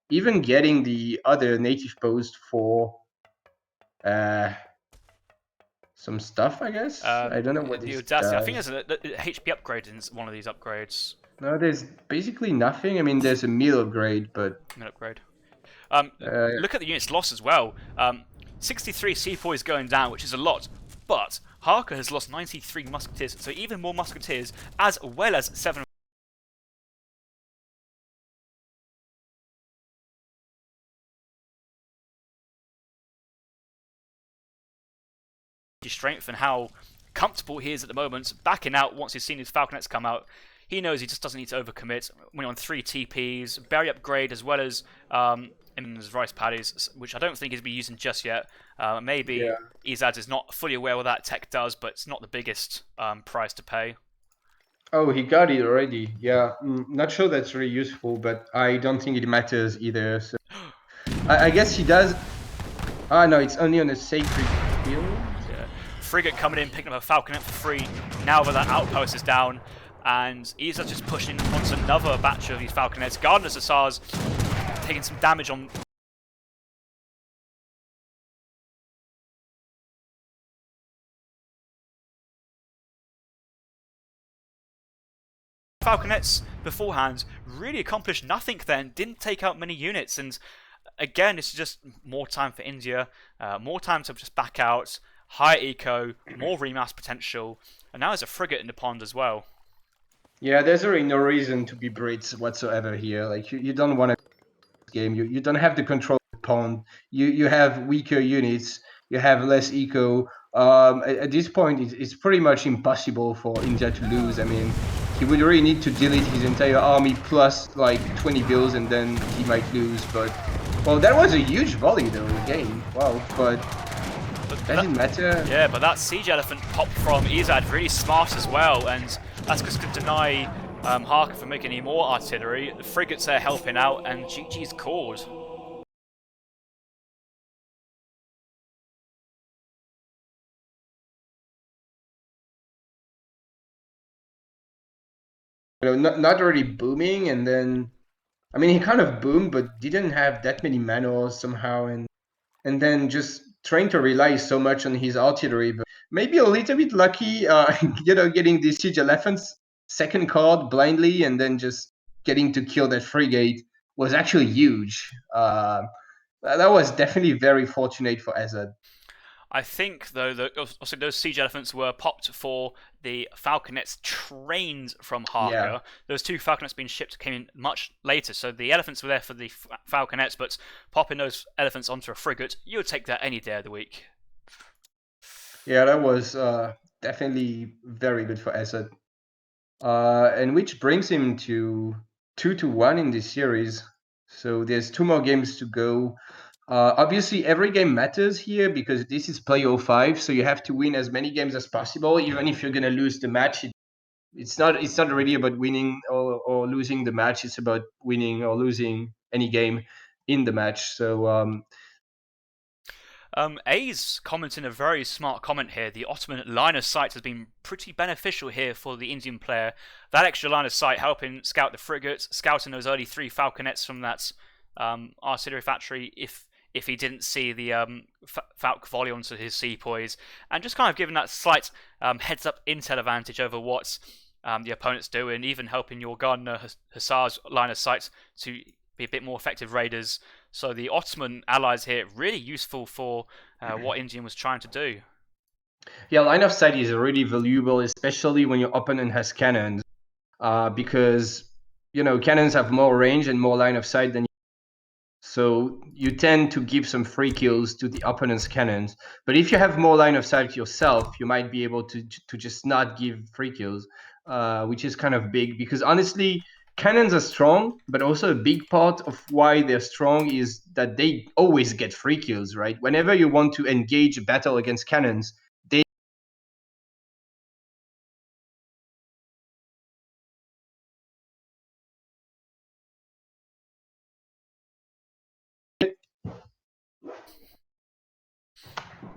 Even getting the other native post for some stuff, I guess. I don't know what this does. I think there's a HP upgrade in one of these upgrades. No, there's basically nothing. I mean, there's a meal upgrade, but... Meal upgrade. Look at the units lost as well. 63 Sepoys going down, which is a lot. But Harker has lost 93 musketeers, so even more musketeers, as well as 7... strength and how comfortable he is at the moment, backing out once he's seen his Falconets come out. He knows he just doesn't need to overcommit. When on 3 TPs, berry upgrade as well as in his rice paddies, which I don't think he's been using just yet. Maybe Ezad is not fully aware what that tech does, but it's not the biggest price to pay. Oh, he got it already. Yeah, not sure that's really useful, but I don't think it matters either. So I guess he does. Ah, no, it's only on a sacred field. Yeah. Frigate coming in, picking up a Falconet for free. Now that outpost is down. and Ezad just pushing onto another batch of these Falconets. Gardener's Hussars taking some damage on Falconets beforehand. Really accomplished nothing then, didn't take out many units, and again, it's just more time for India, more time to just back out, higher eco, more remass potential, and now there's a frigate in the pond as well. Yeah, there's really no reason to be Brits whatsoever here. Like you don't want to game. You don't have the control of the pond. You have weaker units. You have less eco. At this point, it's pretty much impossible for India to lose. I mean, he would really need to delete his entire army plus like 20 bills, and then he might lose. But well, that was a huge volley though again. Wow, but doesn't matter. Yeah, but that siege elephant pop from Ezad really smart as well, and that's just going to deny Harker from making any more artillery. The frigates there helping out, and GG's called. Not really booming, and then I mean he kind of boomed, but didn't have that many manuals somehow, and then just trying to rely so much on his artillery, but maybe a little bit lucky, getting the siege elephants second card blindly, and then just getting to kill that frigate was actually huge. That was definitely very fortunate for Ezad. I think, though, that also those siege elephants were popped for the Falconets trained from Harker. Yeah. Those two Falconets being shipped came in much later, so the elephants were there for the Falconets, but popping those elephants onto a frigate, you would take that any day of the week. Yeah, that was definitely very good for Ezad. And which brings him to 2-1 in this series. So there's 2 more games to go. Obviously, every game matters here because this is play 05, so you have to win as many games as possible. Even if you're gonna lose the match, it's not really about winning or losing the match. It's about winning or losing any game in the match. So A's commenting a very smart comment here. The Ottoman line of sight has been pretty beneficial here for the Indian player. That extra line of sight helping scout the frigates, scouting those early 3 Falconets from that artillery factory if he didn't see the Falk volley onto his sepoys, and just kind of giving that slight heads up intel advantage over what the opponent's doing, even helping your Gardner Hussars line of sight to be a bit more effective raiders. So the Ottoman allies here really useful for what Indian was trying to do. yeah, line of sight is really valuable, especially when your opponent has cannons, because cannons have more range and more line of sight than. So you tend to give some free kills to the opponent's cannons. But if you have more line of sight yourself, you might be able to just not give free kills, which is kind of big. Because honestly, cannons are strong, but also a big part of why they're strong is that they always get free kills, right? Whenever you want to engage a battle against cannons, they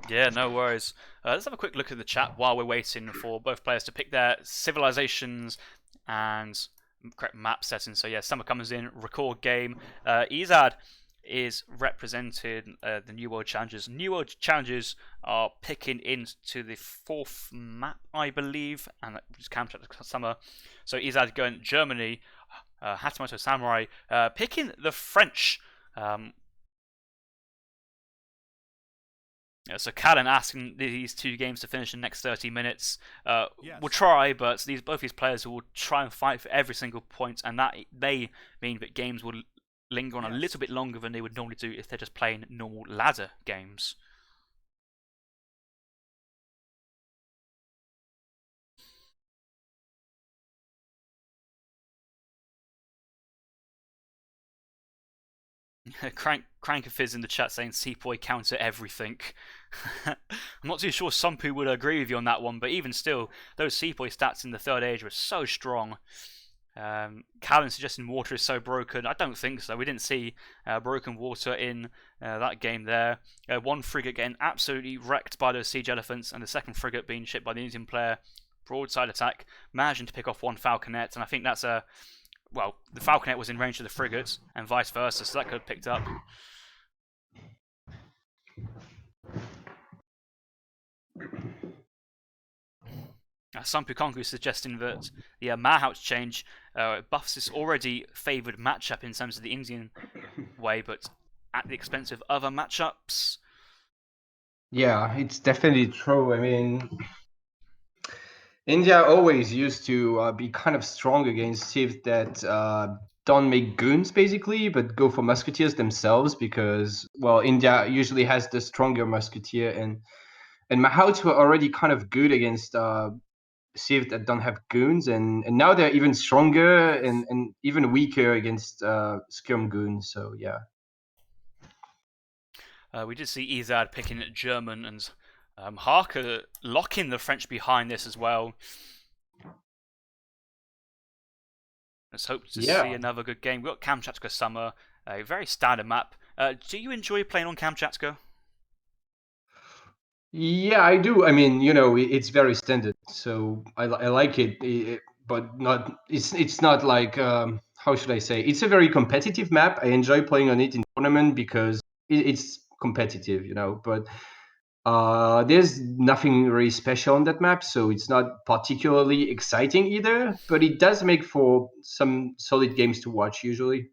Yeah, no worries. Let's have a quick look at the chat while we're waiting for both players to pick their civilizations and correct map settings. So yeah, Summer comes in, record game. Ezad is represented the New World Challengers. New World Challengers are picking into the 4th map, I believe, and that just counter Summer. So Ezad going Germany, Hatamoto Samurai picking the French. So Callan asking these 2 games to finish in the next 30 minutes. Yes. We'll try, but both these players will try and fight for every single point, and that may mean that games will linger on a little bit longer than they would normally do if they're just playing normal ladder games. Crankafizz in the chat saying Sepoy counter everything. I'm not too sure Sumpu would agree with you on that one, but even still, those Sepoy stats in the 3rd age were so strong. Callan suggesting water is so broken. I don't think so. We didn't see broken water in that game there. 1 frigate getting absolutely wrecked by those siege elephants, and the 2nd frigate being shipped by the Indian player broadside attack, managing to pick off one falconet, and I think that's a well, the falconet was in range of the frigate, and vice versa, so that could have picked up. Some Pukonku suggesting that the Mahouts change buffs this already favoured matchup in terms of the Indian way, but at the expense of other matchups. Yeah, it's definitely true. I mean, India always used to be kind of strong against Civ that don't make goons basically, but go for musketeers themselves because, well, India usually has the stronger musketeer, and Mahouts were already kind of good against Civ that don't have goons, and now they're even stronger and even weaker against skirm goons. So yeah. We did see Ezad picking German and Harker locking the French behind this as well. Let's hope to see another good game. We've got Kamchatka Summer, a very standard map. Do you enjoy playing on Kamchatka? Yeah, I do. I mean, it's very standard, so I like it, but not. It's not like how should I say? It's a very competitive map. I enjoy playing on it in tournament because it's competitive, But there's nothing really special on that map, so it's not particularly exciting either. But it does make for some solid games to watch usually.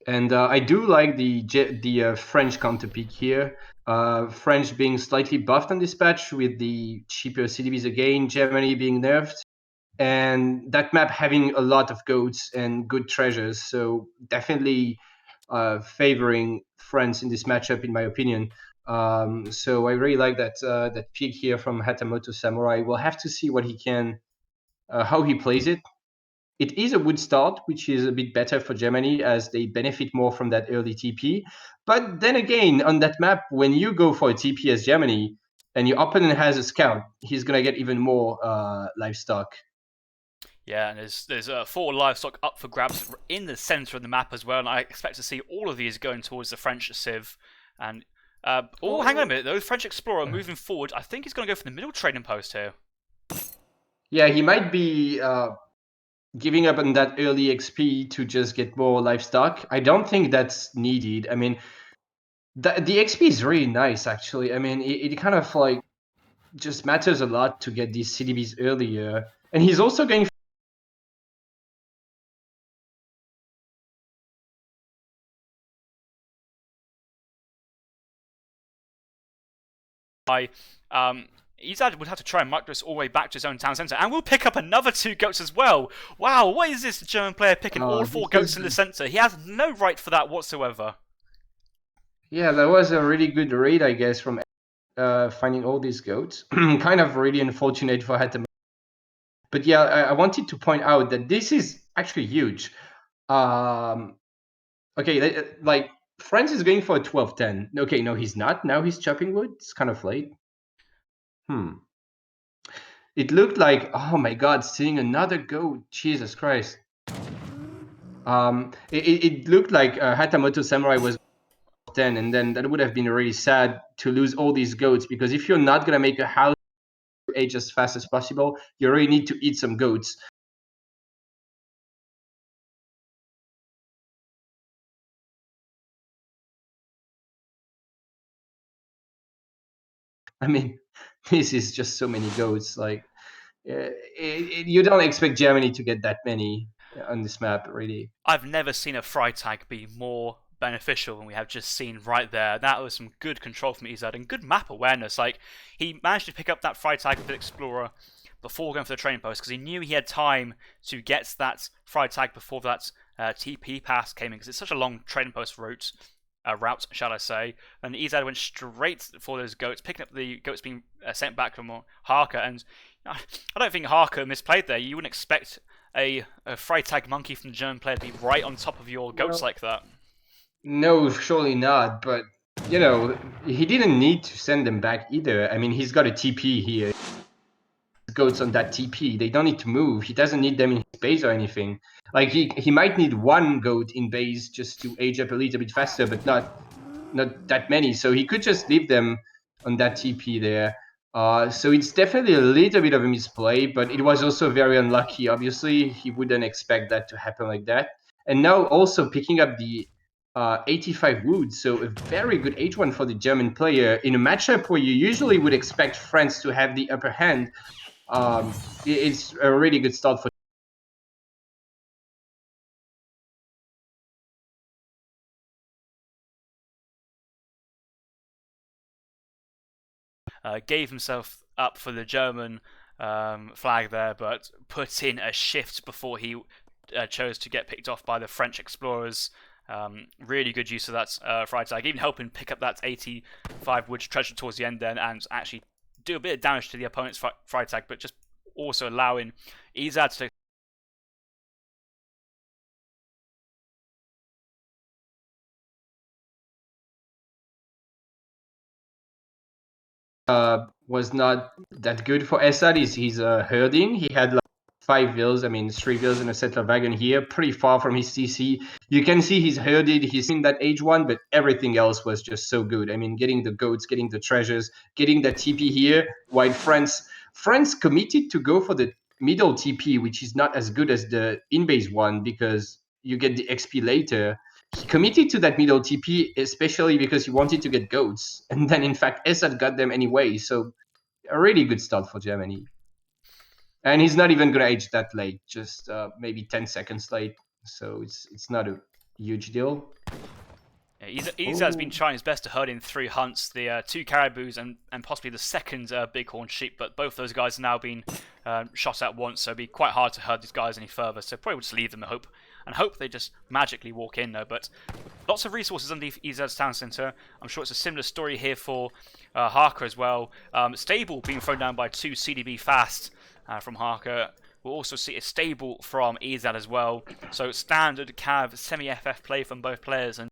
And I do like the French counter pick here. French being slightly buffed on this patch with the cheaper CDBs again, Germany being nerfed, and that map having a lot of goats and good treasures. So definitely favoring France in this matchup, in my opinion. So I really like that pick here from Hatamoto Samurai. We'll have to see what he can, how he plays it. It is a wood start, which is a bit better for Germany as they benefit more from that early TP. But then again, on that map, when you go for a TP as Germany and your opponent has a scout, he's going to get even more livestock. Yeah, and there's 4 livestock up for grabs in the centre of the map as well, and I expect to see all of these going towards the French Civ. And hang on a minute though, the French Explorer moving forward. I think he's going to go for the middle trading post here. Yeah, he might be giving up on that early XP to just get more livestock. I don't think that's needed. I mean, the XP is really nice, actually. I mean, it kind of like just matters a lot to get these CDBs earlier. And he's also going. Ezad would have to try and mark this all the way back to his own town centre, and we'll pick up another 2 goats as well. Wow, what is this German player picking all 4 goats in the centre? He has no right for that whatsoever. Yeah, that was a really good raid, I guess, from finding all these goats. Kind of really unfortunate for Hatem. But yeah, I wanted to point out that this is actually huge. Okay, like France is going for a 12-10. Okay, no, he's not. Now he's chopping wood. It's kind of late. It looked like, oh my god, seeing another goat. Jesus Christ. It looked like Hatamoto Samurai was 10, and then that would have been really sad to lose all these goats, because if you're not gonna make a house age as fast as possible, you really need to eat some goats. I mean, this is just so many goats. Like, you don't expect Germany to get that many on this map, really. I've never seen a Freitag be more beneficial than we have just seen right there. That was some good control from Ezad and good map awareness. Like, he managed to pick up that Freitag with the Explorer before going for the training post because he knew he had time to get that Freitag before that TP pass came in, because it's such a long training post route, shall I say. And Ezad went straight for those goats, picking up the goats being sent back from Harker. And I don't think Harker misplayed there. You wouldn't expect a Freitag monkey from the German player to be right on top of your goats like that. No, surely not. But, he didn't need to send them back either. I mean, he's got a TP here. Goats on that TP. They don't need to move. He doesn't need them in his base or anything. Like, he might need one goat in base just to age up a little bit faster, but not that many. So he could just leave them on that TP there. So it's definitely a little bit of a misplay, but it was also very unlucky. Obviously, he wouldn't expect that to happen like that. And now also picking up the 85 wood, so a very good H1 for the German player in a matchup where you usually would expect France to have the upper hand. It's a really good start for. Gave himself up for the German flag there, but put in a shift before he chose to get picked off by the French explorers. Really good use of that Freitag, even helping pick up that 85 wood treasure towards the end then, and actually do a bit of damage to the opponent's Freitag, but just also allowing Ezad to was not that good for Ezad. He's herding. He had like 5 vills, I mean 3 vills and a settler wagon here, pretty far from his CC. You can see he's herded, he's in that H1, but everything else was just so good. I mean, getting the goats, getting the treasures, getting the TP here, while France committed to go for the middle TP, which is not as good as the in-base one because you get the XP later. He committed to that middle TP, especially because he wanted to get goats. And then, in fact, Ezad got them anyway. So, a really good start for Germany. And he's not even going to age that late, just maybe 10 seconds late. So, it's not a huge deal. Ezad's been trying his best to herd in 3 hunts, the 2 caribous and possibly the second bighorn sheep, but both those guys have now been shot at once, so it'd be quite hard to herd these guys any further, so probably we'll just leave them and hope they just magically walk in though. But lots of resources underneath Ezad's town centre. I'm sure it's a similar story here for Harker as well. Stable being thrown down by 2 CDB fast from Harker. We'll also see a stable from Ezad as well, so standard Cav semi-FF play from both players. And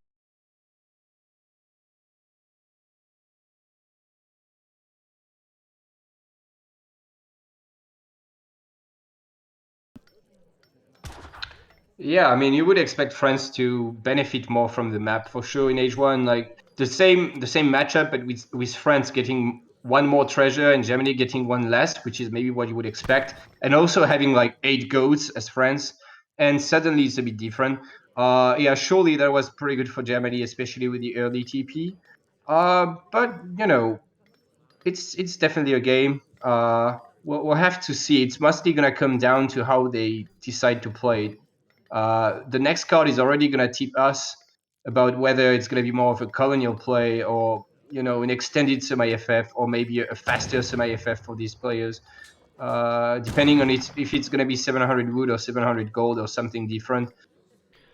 yeah, I mean, you would expect France to benefit more from the map for sure in H1. Like the same matchup, but with France getting 1 more treasure and Germany getting 1 less, which is maybe what you would expect, and also having like 8 goats as France, and suddenly it's a bit different. Yeah, surely that was pretty good for Germany, especially with the early TP. But you know, it's definitely a game. We'll have to see. It's mostly gonna come down to how they decide to play it. The next card is already going to tip us about whether it's going to be more of a colonial play or, you know, an extended semi-FF or maybe a faster semi-FF for these players, depending on if it's going to be 700 wood or 700 gold or something different.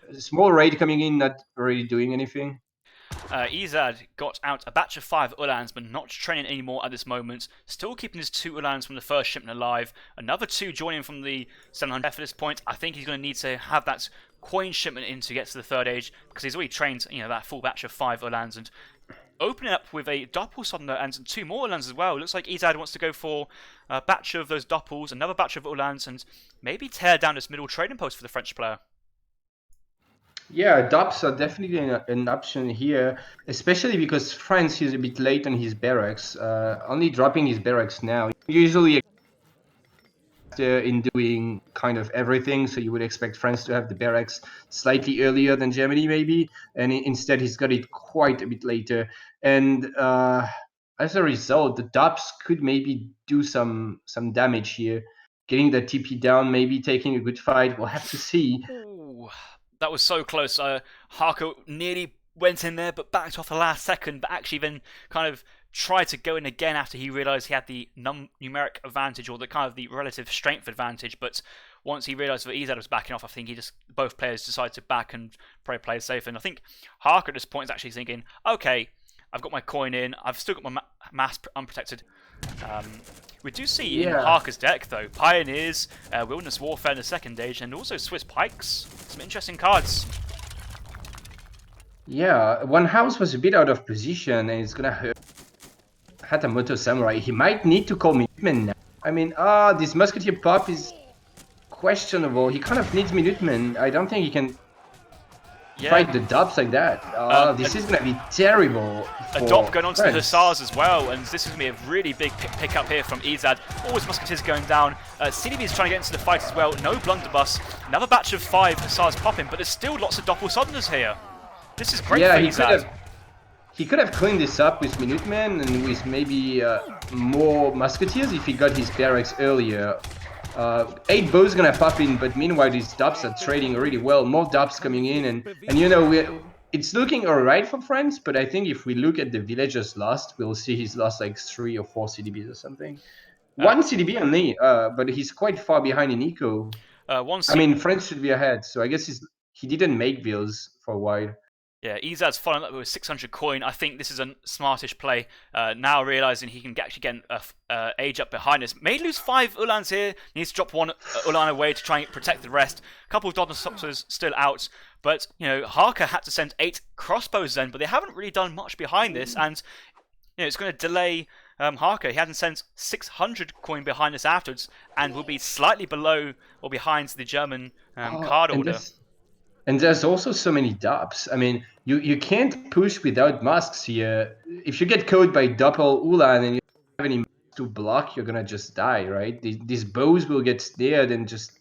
A small raid coming in, not really doing anything. Ezad got out a batch of 5 Ulans, but not training anymore at this moment. Still keeping his 2 Ulans from the first shipment alive. Another 2 joining from the 700 at this point. I think he's going to need to have that coin shipment in to get to the 3rd age, because he's already trained, you know, that full batch of 5 Ulans, and opening up with a Doppelsonder and 2 more Ulans as well. Looks like Ezad wants to go for a batch of those Doppels, another batch of Ulans, and maybe tear down this middle trading post for the French player. Yeah, DOPs are definitely an option here, especially because France is a bit late on his barracks, only dropping his barracks now. Usually in doing kind of everything, so you would expect France to have the barracks slightly earlier than Germany maybe, and instead he's got it quite a bit later. And as a result, the DOPs could maybe do some damage here. Getting the TP down, maybe taking a good fight, we'll have to see. Ooh, that was so close. Harker nearly went in there, but backed off the last second, but actually then kind of tried to go in again after he realised he had the numeric advantage, or the kind of the relative strength advantage. But once he realised that Ezad was backing off, I think both players decided to back and probably play safe. And I think Harker at this point is actually thinking, okay, I've got my coin in, I've still got my mass unprotected. We do see in Harker's deck, though, Pioneers, Wilderness Warfare in the 2nd age, and also Swiss Pikes. Some interesting cards. Yeah, one house was a bit out of position, and it's gonna hurt Hatamoto Samurai. He might need to call Minutemen now. I mean, this Musketeer pop is questionable. He kind of needs Minutemen. I don't think he can... fight the Dops like that. This is gonna be terrible. A Dop going on to the Hussars as well, and this is going to be a really big pick up here from Ezad. Always Musketeers going down. CDB is trying to get into the fight as well. No blunderbuss. Another batch of 5 Hussars popping, but there's still lots of Doppel Southerners here. This is great for Ezad. He could have cleaned this up with Minutemen and with maybe more Musketeers if he got his barracks earlier. 8 bows gonna pop in, but meanwhile these Dops are trading really well. More Dops coming in, and you know, it's looking alright for France, but I think if we look at the villagers lost, we'll see he's lost like 3 or 4 CDBs or something. 1 CDB only, but he's quite far behind in eco. I mean, France should be ahead, so I guess he didn't make vills for a while. Yeah, Ezad's following up with 600 coin. I think this is a smartish play. Now realizing he can actually get Age up behind us. May lose 5 Ulans here. Needs to drop 1 Ulan away to try and protect the rest. A couple of Dodder still out. But, you know, Harker had to send 8 crossbows then, but they haven't really done much behind this. And, you know, it's going to delay Harker. He hadn't sent 600 coin behind us afterwards and will be slightly below or behind the German card order. And there's also so many Dops. I mean, you can't push without masks here. If you get caught by Doppel Ulan and you don't have any masks to block, you're gonna just die, right? These bows will get snared and just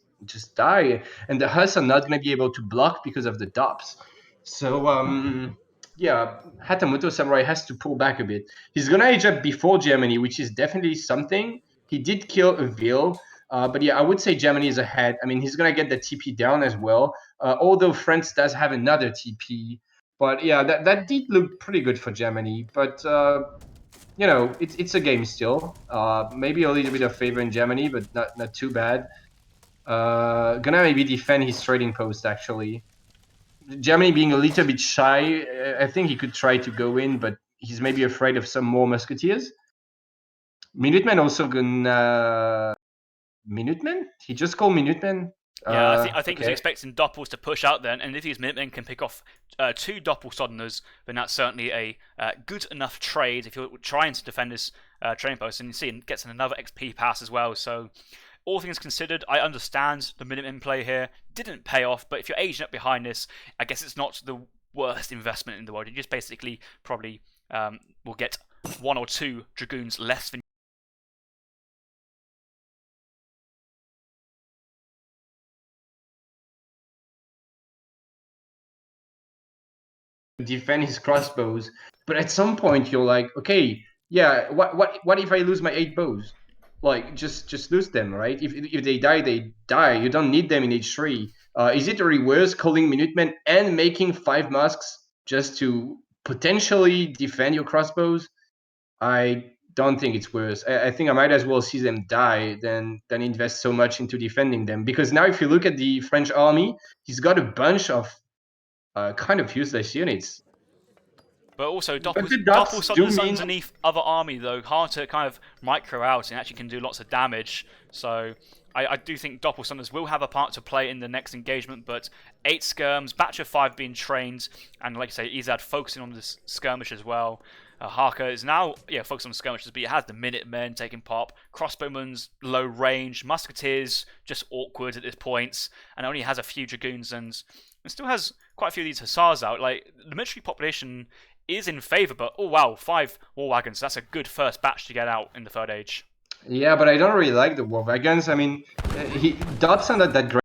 die. And the Huss are not gonna be able to block because of the Dops. So yeah, Hatamoto Samurai has to pull back a bit. He's gonna age up before Germany, which is definitely something. He did kill a Vil. But yeah, I would say Germany is ahead. I mean, he's going to get the TP down as well. Although France does have another TP. But yeah, that did look pretty good for Germany. But, you know, it's a game still. Maybe a little bit of favor in Germany, but not too bad. Gonna maybe defend his trading post, actually. Germany being a little bit shy, I think he could try to go in, but he's maybe afraid of some more Musketeers. Minutemen also gonna... Minutemen? He just called Minutemen? Yeah, I think he was expecting Doppels to push out then, and if these Minutemen can pick off 2 Doppel Southerners, then that's certainly a good enough trade if you're trying to defend this trading post. And you see, he gets another XP pass as well. So, all things considered, I understand the Minutemen play here. Didn't pay off, but if you're aging up behind this, I guess it's not the worst investment in the world. You just basically probably will get 1 or 2 Dragoons less than defend his crossbows, but at some point you're like, okay, yeah, what if I lose my 8 bows? Like, just lose them, right? If they die, they die. You don't need them in H3. Is it really worth calling Minutemen and making 5 masks just to potentially defend your crossbows? I don't think it's worth. I think I might as well see them die than invest so much into defending them. Because now if you look at the French army, he's got a bunch of kind of useless units. But also, Doppel Southerners underneath other army, though, hard to kind of micro out and actually can do lots of damage. So I do think Doppel Southerners will have a part to play in the next engagement, but 8 skirms, batch of 5 being trained, and like I say, Ezad focusing on this skirmish as well. Harker is now focused on skirmishes, but he has the Minutemen taking pop, crossbowmen's low range, musketeers just awkward at this point, and only has a few dragoons and still has quite a few of these hussars out. Like, the military population is in favour, but oh wow, 5 war wagons. That's a good first batch to get out in the third age. Yeah, but I don't really like the war wagons. I mean, Dots are not that great.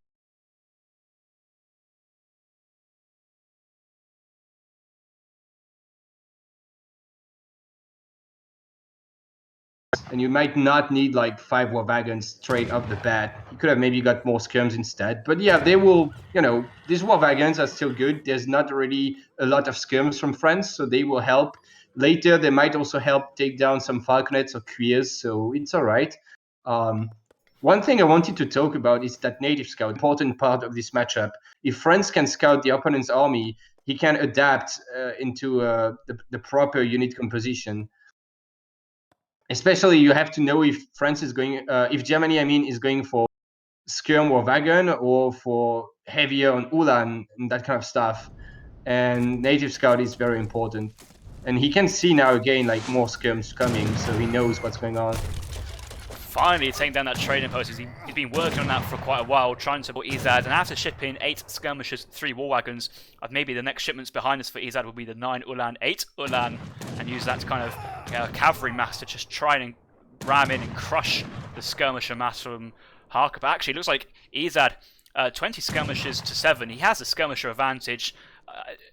And you might not need like 5 war wagons straight off the bat. You could have maybe got more skirms instead. But yeah, they will, you know, these war wagons are still good. There's not really a lot of skirms from France, so they will help. Later, they might also help take down some falconets or cuirs, so it's all right. One thing I wanted to talk about is that native scout, important part of this matchup. If France can scout the opponent's army, he can adapt into the proper unit composition. Especially, you have to know if France is going, if Germany, I mean, is going for skirm or wagon or for heavier on Ulan and that kind of stuff. And native scout is very important. And he can see now again like more skirms coming, so he knows what's going on. finally taking down that trading post. He's been working on that for quite a while, trying to support Ezad, and after shipping 8 skirmishers, 3 war wagons, maybe the next shipments behind us for Ezad will be the 9 Ulan, 8 Ulan, and use that to kind of cavalry mass to just try and ram in and crush the skirmisher mass from Harker. But actually, it looks like Ezad, 20 skirmishers to 7. He has a skirmisher advantage.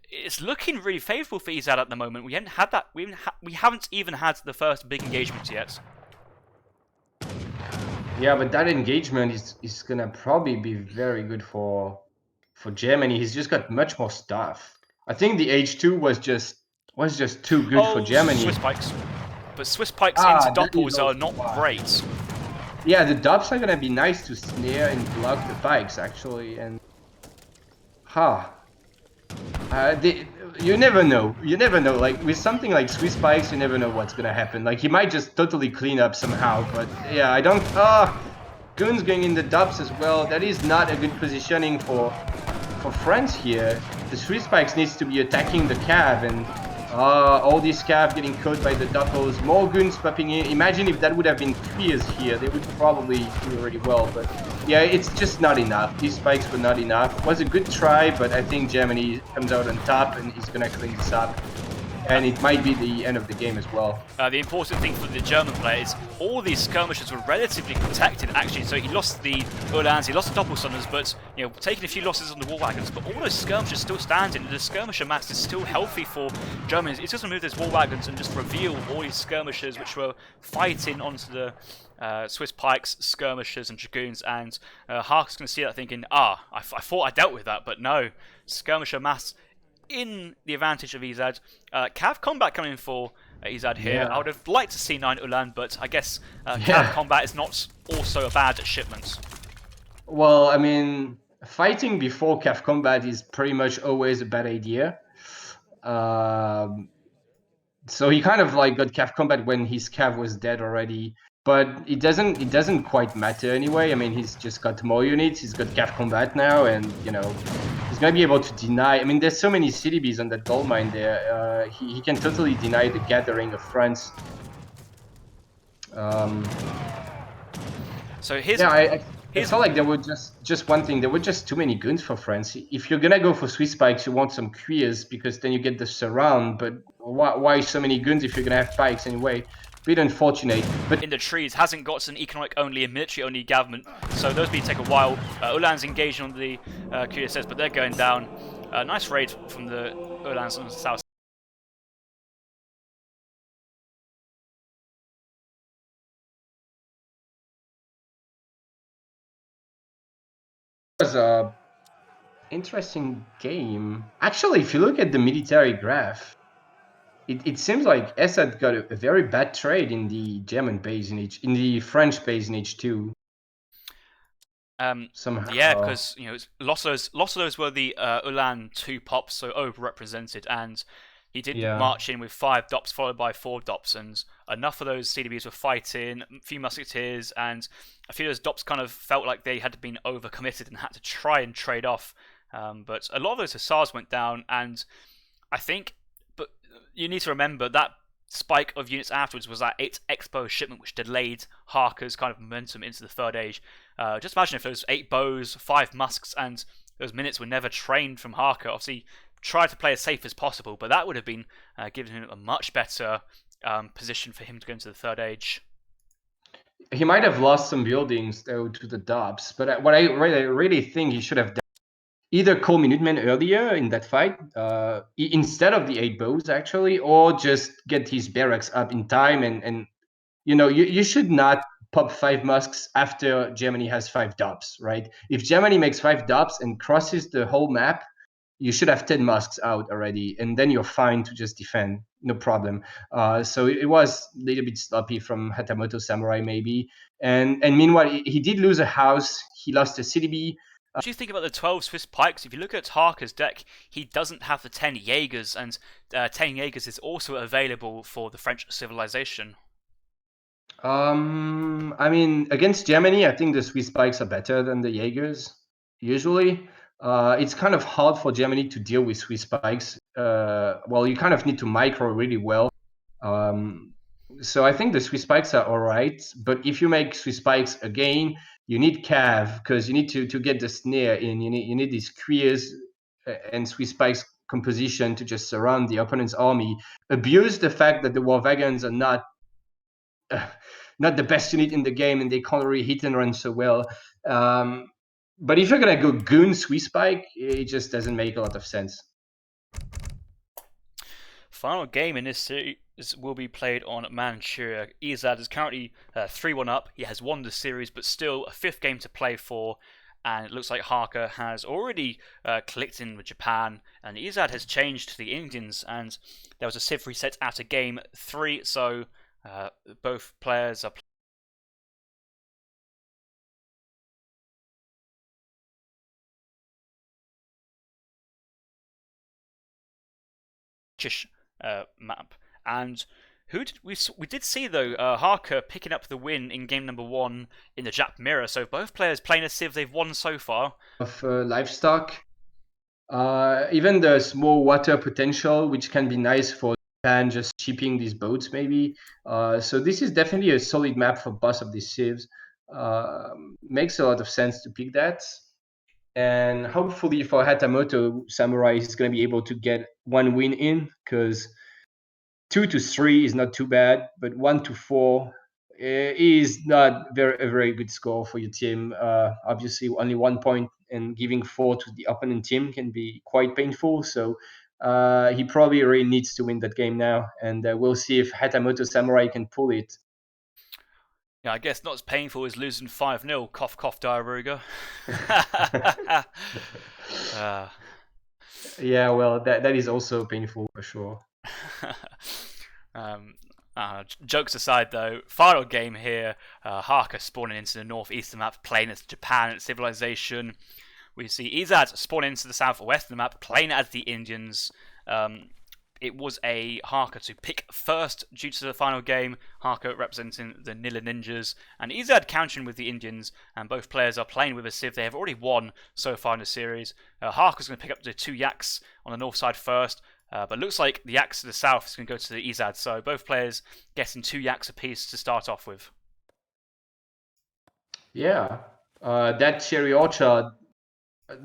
It's looking really favourable for Ezad at the moment. We haven't had that. We haven't even had the first big engagement yet. Yeah, but that engagement is gonna probably be very good for Germany. He's just got much more stuff. I think the H2 was just too good for Germany. Swiss pikes. But Swiss pikes into doppels are not great. Yeah, the dops are gonna be nice to snare and block the pikes actually, and you never know. You never know. Like with something like Swiss pikes, you never know what's gonna happen. Like he might just totally clean up somehow. But yeah, I don't. Guns going in the dops as well. That is not a good positioning for France here. The Swiss pikes needs to be attacking the cav, and all these cav getting caught by the doppels. More guns popping in. Imagine if that would have been Queers here, they would probably do really well. But yeah, it's just not enough. These spikes were not enough. It was a good try, but I think Germany comes out on top and is gonna clean this up. And it might be the end of the game as well. The important thing for the German player is all these skirmishers were relatively protected, actually. So he lost the Uhlans, he lost the Doppelstunners, but taking a few losses on the war wagons. But all those skirmishers still standing. The skirmisher mass is still healthy for Germans. It's just remove those war wagons and just reveal all these skirmishers which were fighting onto the Swiss pikes, skirmishers, and dragoons. And Hark's going to see that thinking, I thought I dealt with that, but no, skirmisher mass in the advantage of Ezad. Cav combat coming for Ezad here. Yeah. I would have liked to see 9 Ulan, but I guess Cav combat is not also a bad shipment. Well, I mean, fighting before Cav combat is pretty much always a bad idea. So he kind of like got Cav combat when his Cav was dead already. But it doesn't quite matter anyway. I mean, he's just got more units. He's got Cav combat now, and he's gonna be able to deny. I mean, there's so many CDBs on that gold mine there. He can totally deny the gathering of France. So here's I felt like there were just one thing. There were just too many guns for France. If you're gonna go for Swiss pikes, you want some queers because then you get the surround. But why so many guns if you're gonna have pikes anyway? Bit unfortunate, but in the trees hasn't got an economic only and military only government, so those take a while. Ulan's engaging on the QSS, but they're going down. Nice raid from the Ulans on the south. It was a interesting game. Actually, if you look at the military graph, it seems like Ezad got a very bad trade in the German base in the French base in H2. Somehow. Yeah, because lots of those were the Ulan 2 pops, so overrepresented, and he did march in with 5 dops followed by 4 dops, and enough of those CDBs were fighting, a few musketeers, and a few of those dops kind of felt like they had been overcommitted and had to try and trade off. But a lot of those hussars went down, and I think. You need to remember that spike of units afterwards was that 8 Expo shipment, which delayed Harker's kind of momentum into the third age. Just imagine if those 8 bows, 5 musks, and those minutes were never trained from Harker. Obviously, try to play as safe as possible, but that would have been giving him a much better position for him to go into the third age. He might have lost some buildings though to the Dobbs, but what I really think he should have done. Either call Minutemen earlier in that fight, instead of the 8 bows actually, or just get his barracks up in time and you should not pop 5 musks after Germany has 5 dops, right? If Germany makes 5 dops and crosses the whole map, you should have 10 musks out already, and then you're fine to just defend, no problem. So it was a little bit sloppy from Hatamoto Samurai maybe, and meanwhile he did lose a house, he lost a CDB. What do you think about the 12 Swiss pikes? If you look at Harker's deck, he doesn't have the 10 Jaegers, and 10 Jaegers is also available for the French civilization. I mean, against Germany, I think the Swiss pikes are better than the Jaegers, usually. It's kind of hard for Germany to deal with Swiss pikes. Well, you kind of need to micro really well. So I think the Swiss spikes are all right, but if you make Swiss spikes again, you need cav because you need to get the snare in. You need these queers and Swiss spikes composition to just surround the opponent's army. Abuse the fact that the war wagons are not not the best unit in the game and they can't really hit and run so well. But if you're gonna go goon Swiss spike, it just doesn't make a lot of sense. Final game in this series will be played on Manchuria. Ezad is currently 3-1 up. He has won the series, but still a 5th game to play for. And it looks like Harker has already clicked in with Japan. And Ezad has changed to the Indians. And there was a civ reset after game 3. So both players are map. And who did we did see though Harker picking up the win in game number 1 in the Jap mirror. So both players playing a civ they've won so far. Of livestock, even the small water potential, which can be nice for Japan, just shipping these boats maybe. So this is definitely a solid map for both of these civs. Makes a lot of sense to pick that. And hopefully for Hatamoto, Samurai is going to be able to get 1 win in, because 2 to 3 is not too bad, but 1 to 4 is not a very good score for your team. Obviously, only 1 point and giving 4 to the opponent team can be quite painful. So he probably really needs to win that game now, and we'll see if Hatamoto Samurai can pull it. Yeah, I guess not as painful as losing 5-0. Cough, cough, Diaruga. Yeah, well, that is also painful for sure. Jokes aside, though, final game here. Harker spawning into the northeastern map, playing as Japan and Civilization. We see Ezad spawning into the southwestern map, playing as the Indians. It was a Harker to pick first due to the final game. Harker representing the Nila Ninjas, and Ezad countering with the Indians, and both players are playing with a civ. They have already won so far in the series. Harker's going to pick up the 2 yaks on the north side first, but looks like the yaks to the south is going to go to the Ezad, so both players getting 2 yaks apiece to start off with. Yeah, that cherry orchard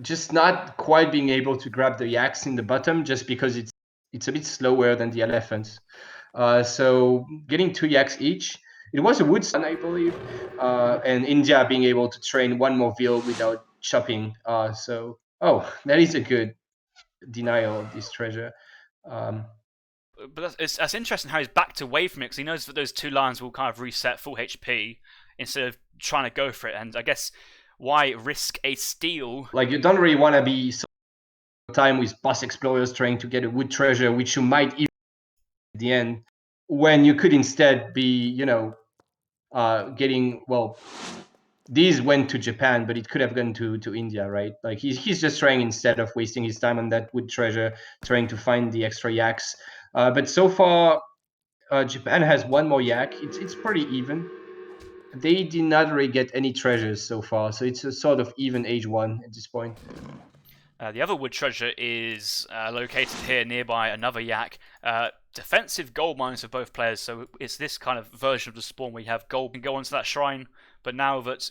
just not quite being able to grab the yaks in the bottom just because it's a bit slower than the elephants. So getting 2 yaks each. It was a wood stun, I believe, and India being able to train 1 more veal without chopping. So that is a good denial of this treasure. But that's interesting how he's backed away from it, because he knows that those 2 lions will kind of reset full HP instead of trying to go for it. And I guess why risk a steal? Like, you don't really want to be so time with boss explorers trying to get a wood treasure, which you might even at the end, when you could instead be, getting, well, these went to Japan, but it could have gone to India, right? Like, he's just trying, instead of wasting his time on that wood treasure, trying to find the extra yaks. But so far, Japan has 1 more yak. It's pretty even. They did not really get any treasures so far, so it's a sort of even age 1 at this point. The other wood treasure is located here nearby another yak. Defensive gold mines for both players, so it's this kind of version of the spawn where you have gold and go onto that shrine. But now that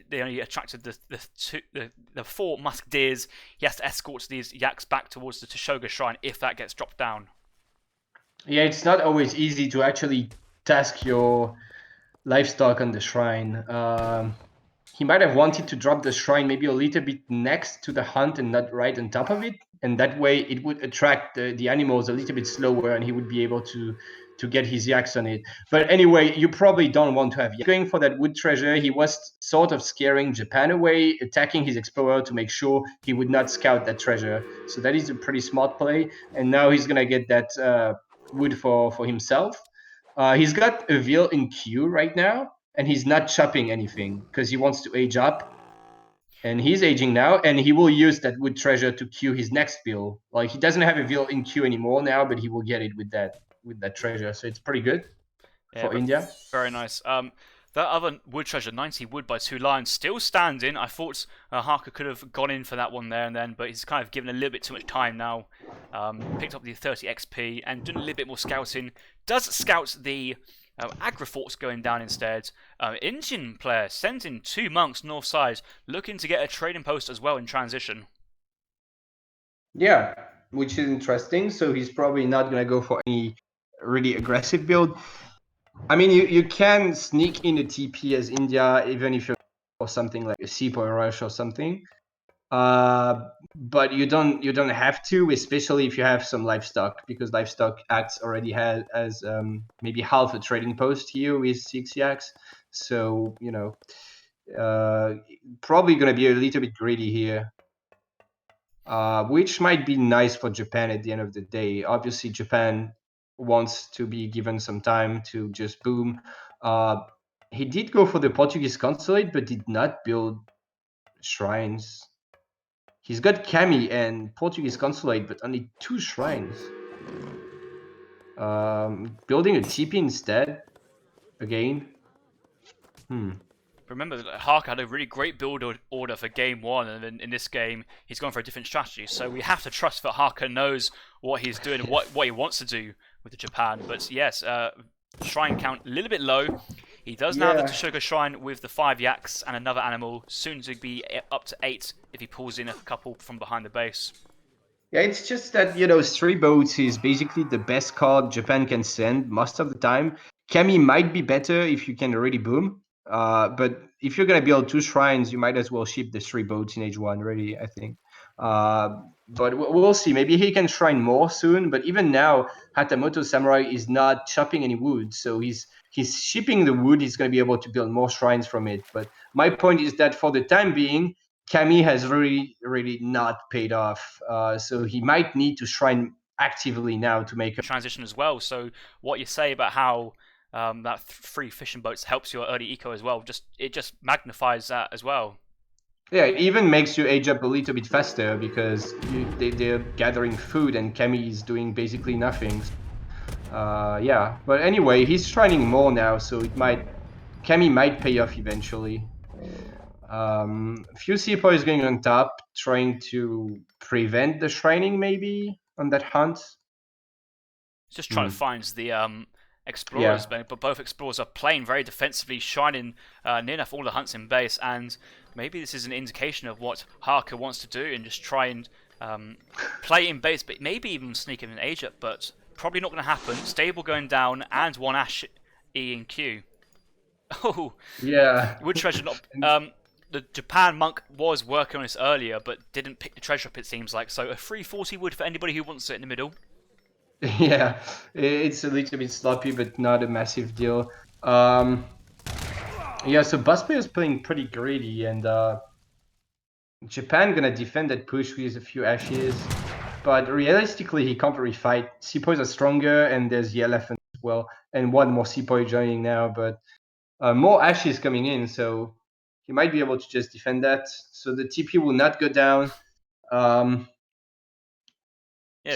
they only attracted the 4 musk deers, he has to escort these yaks back towards the Toshoga shrine if that gets dropped down. Yeah, it's not always easy to actually task your livestock on the shrine. He might have wanted to drop the shrine maybe a little bit next to the hunt and not right on top of it, and that way it would attract the animals a little bit slower, and he would be able to get his yaks on it. But anyway, you probably don't want to have yaks. Going for that wood treasure, he was sort of scaring Japan away, attacking his explorer to make sure he would not scout that treasure. So that is a pretty smart play, and now he's gonna get that wood for himself. He's got a veal in queue right now, and he's not chopping anything because he wants to age up. And he's aging now, and he will use that wood treasure to queue his next veal. Like, he doesn't have a veal in queue anymore now, but he will get it with that treasure. So it's pretty good for India. Very nice. That other wood treasure, 90 wood by 2 lions, still standing. I thought Harker could have gone in for that one there and then, but he's kind of given a little bit too much time now. Picked up the 30 XP and doing a little bit more scouting. Does scout the Agrifort's going down instead. Indian player sends in 2 monks north side, looking to get a trading post as well in transition. Yeah, which is interesting. So he's probably not going to go for any really aggressive build. I mean, you can sneak in a TP as India, even if you're or something like a Seapoy Rush or something. But you don't have to, especially if you have some livestock, because livestock acts already has maybe half a trading post here with 6 yaks. So probably going to be a little bit greedy here. Which might be nice for Japan at the end of the day. Obviously, Japan wants to be given some time to just boom. He did go for the Portuguese consulate, but did not build shrines. He's got Kami and Portuguese consulate, but only 2 shrines. Building a TP instead, again. Remember that Harker had a really great build order for game 1, and then in this game he's gone for a different strategy. So we have to trust that Harker knows what he's doing and what he wants to do with Japan. But yes, shrine count a little bit low. He does now have the Sugar Shrine with the 5 yaks and another animal, soon to be up to 8 if he pulls in a couple from behind the base. Yeah, it's just that, 3 boats is basically the best card Japan can send most of the time. Kami might be better if you can already boom. But if you're going to build 2 shrines, you might as well ship the 3 boats in age 1 already, I think. But we'll see. Maybe he can shrine more soon. But even now, Hatamoto Samurai is not chopping any wood. So he's shipping the wood. He's going to be able to build more shrines from it. But my point is that for the time being, Kami has really, really not paid off. So he might need to shrine actively now to make a transition as well. So what you say about how that 3 fishing boats helps your early eco as well, it just magnifies that as well. Yeah, it even makes you age up a little bit faster because they're gathering food and Kami is doing basically nothing. Yeah, but anyway, he's shrining more now, so Kami might pay off eventually. A few seapoys going on top, trying to prevent the shrining maybe on that hunt. Just trying to find the explorers, but both explorers are playing very defensively, shining near enough all the hunts in base, and maybe this is an indication of what Harker wants to do and just try and play in base, but maybe even sneak in an age up, but probably not going to happen. Stable going down and 1 Ash E and Q. Oh, yeah. Wood treasure not. The Japan monk was working on this earlier, but didn't pick the treasure up. It seems like so. A 340 wood for anybody who wants it in the middle. Yeah, it's a little bit sloppy, but not a massive deal. Yeah, so Busby is playing pretty greedy, and Japan gonna defend that push with a few ashes, but realistically he can't really fight. Seapoys are stronger, and there's the elephant as well, and 1 more Seapoy joining now, but more ashes coming in, so he might be able to just defend that. So the TP will not go down. So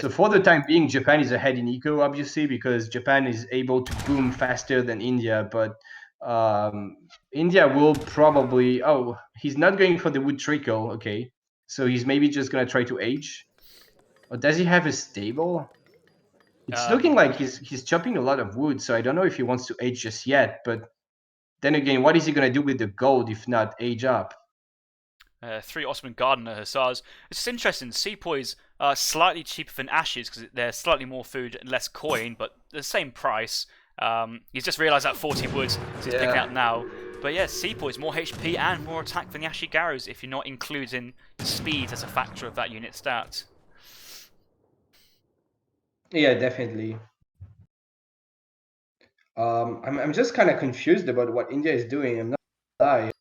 for the time being, Japan is ahead in eco, obviously, because Japan is able to boom faster than India. But India will probably... Oh, he's not going for the wood trickle. Okay. So he's maybe just going to try to age. Or does he have a stable? It's looking like he's chopping a lot of wood, so I don't know if he wants to age just yet. But then again, what is he going to do with the gold if not age up? 3 Ottoman Gardener Hussars. It's just interesting. Seapoys are slightly cheaper than Ashes because they're slightly more food and less coin, but the same price. He's just realised that 40 wood, so he's picking out now. But yeah, Seapoys more HP and more attack than the Ashigarus if you're not including speed as a factor of that unit stat. Yeah, definitely. I'm just kind of confused about what India is doing. I'm not gonna lie.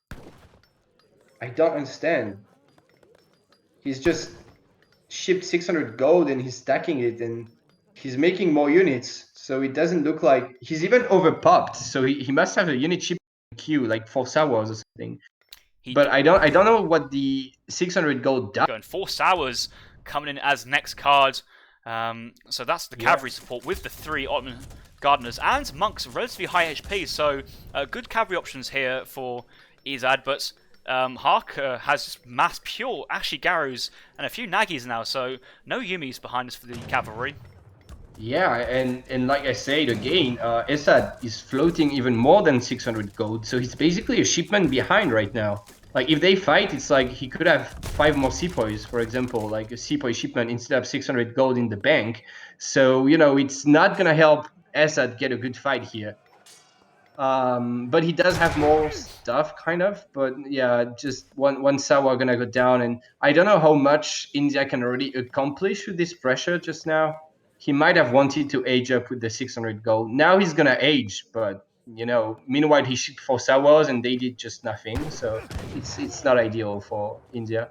I don't understand. He's just shipped 600 gold and he's stacking it and he's making more units. So it doesn't look like he's even overpopped. So he must have a unit ship queue like 4 sours or something. But I don't know what the 600 gold does. Going 4 sours coming in as next card. So that's the cavalry support with the 3 Ottoman Gardeners and monks, relatively high HP. So good cavalry options here for Ezad, but Harker has just mass pure Ashigarus and a few Nagis now, so no Yumis behind us for the cavalry. Yeah, and like I said again, Ezad is floating even more than 600 gold, so he's basically a shipment behind right now. Like if they fight, it's like he could have 5 more sepoys, for example, like a sepoy shipment instead of 600 gold in the bank. So you know it's not gonna help Ezad get a good fight here. But he does have more stuff, kind of. But yeah, just one Sawa gonna go down, and I don't know how much India can already accomplish with this pressure just now. He might have wanted to age up with the 600 gold. Now he's gonna age, but you know, meanwhile he shipped 4 Sawas and they did just nothing. So it's not ideal for India.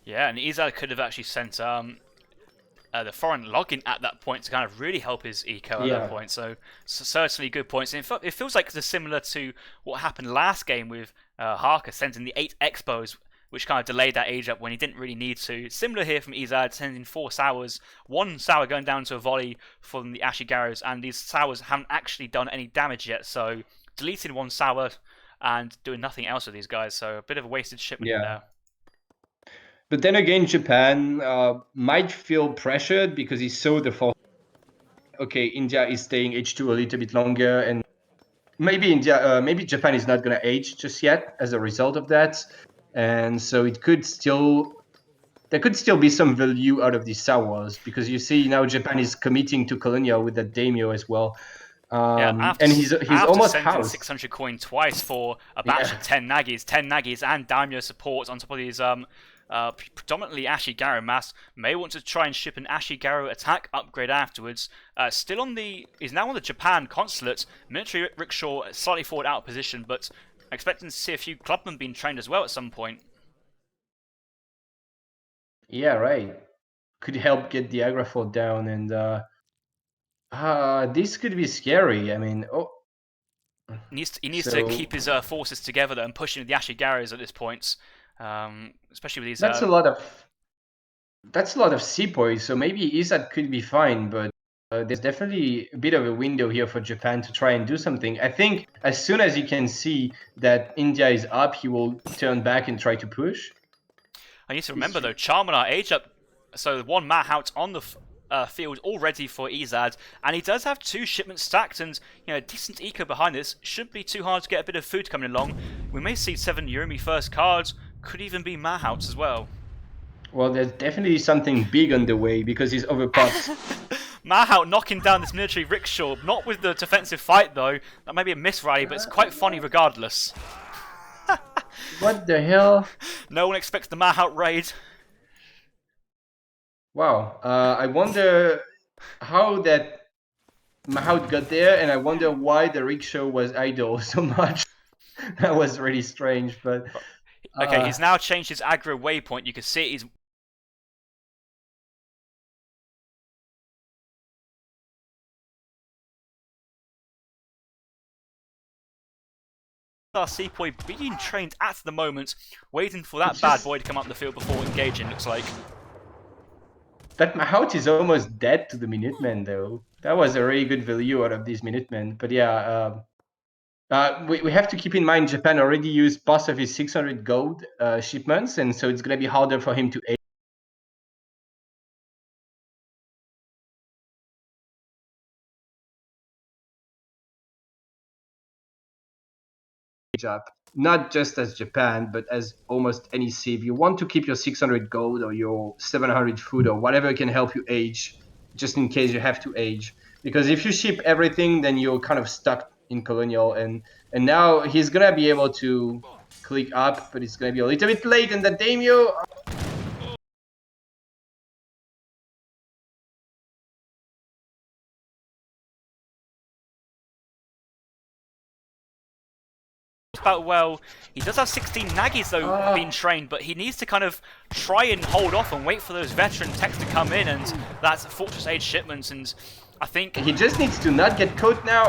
Yeah, and Ezad could have actually sent the foreign login at that point to kind of really help his eco at that Yeah. point. So certainly good points. And it feels like it's similar to what happened last game with Harker sending the 8 Expos, which kind of delayed that age up when he didn't really need to. Similar here from Ezad, sending 4 Sours, 1 Sour going down to a volley from the Ashigaros, and these Sours haven't actually done any damage yet, so deleting 1 Sour and doing nothing else with these guys, so a bit of a wasted shipment Yeah. there. But then again, Japan might feel pressured because he saw the force. Okay, India is staying H2 a little bit longer, and maybe maybe Japan is not going to age just yet as a result of that, and so there could still be some value out of these Sawas because you see now Japan is committing to colonial with that daimyo as well, Yeah, and he's after almost sending housed. 600 coin twice for a batch Yeah. of 10 Nagis and Daimyo support on top of these predominantly Ashigaru mass, may want to try and ship an Ashigaru attack upgrade afterwards. Is now on the Japan consulate, military rickshaw slightly forward out of position, but expecting to see a few clubmen being trained as well at some point. Yeah, right. Could help get the Agrafort down, and this could be scary. I mean, He needs to so keep his forces together and pushing the Ashigarus at this point, especially with these. that's a lot of sepoys. So maybe Izad could be fine, but there's definitely a bit of a window here for Japan to try and do something. I think as soon as he can see that India is up, he will turn back and try to push. I need to remember though, Charmander age up, so 1 Mahout on the field already for Ezad, and he does have 2 shipments stacked, and you know, decent eco behind this. Shouldn't be too hard to get a bit of food coming along. We may see 7 Yurumi first cards, could even be Mahouts as well. Well, there's definitely something big on the way because he's overpopped. Mahout knocking down this military rickshaw, not with the defensive fight though. That may be a miss rally, but it's quite funny regardless. What the hell? No one expects the Mahout raid. Wow. I wonder how that Mahout got there, and I wonder why the rickshaw was idle so much. That was really strange, but okay, he's now changed his aggro waypoint. You can see he's our sepoy being trained at the moment, waiting for that bad boy to come up the field before engaging, looks like. That Mahout is almost dead to the Minutemen, though. That was a really good value out of these Minutemen. But yeah, we have to keep in mind Japan already used part of his 600 gold shipments, and so it's going to be harder for him to age up. Not just as Japan, but as almost any civ. You want to keep your 600 gold or your 700 food or whatever can help you age, just in case you have to age. Because if you ship everything, then you're kind of stuck in colonial. And now he's gonna be able to click up, but it's gonna be a little bit late. And the daimyo. About well, he does have 16 Nagis though being trained, but he needs to kind of try and hold off and wait for those veteran techs to come in, and that's Fortress Age shipments. And I think he just needs to not get caught now.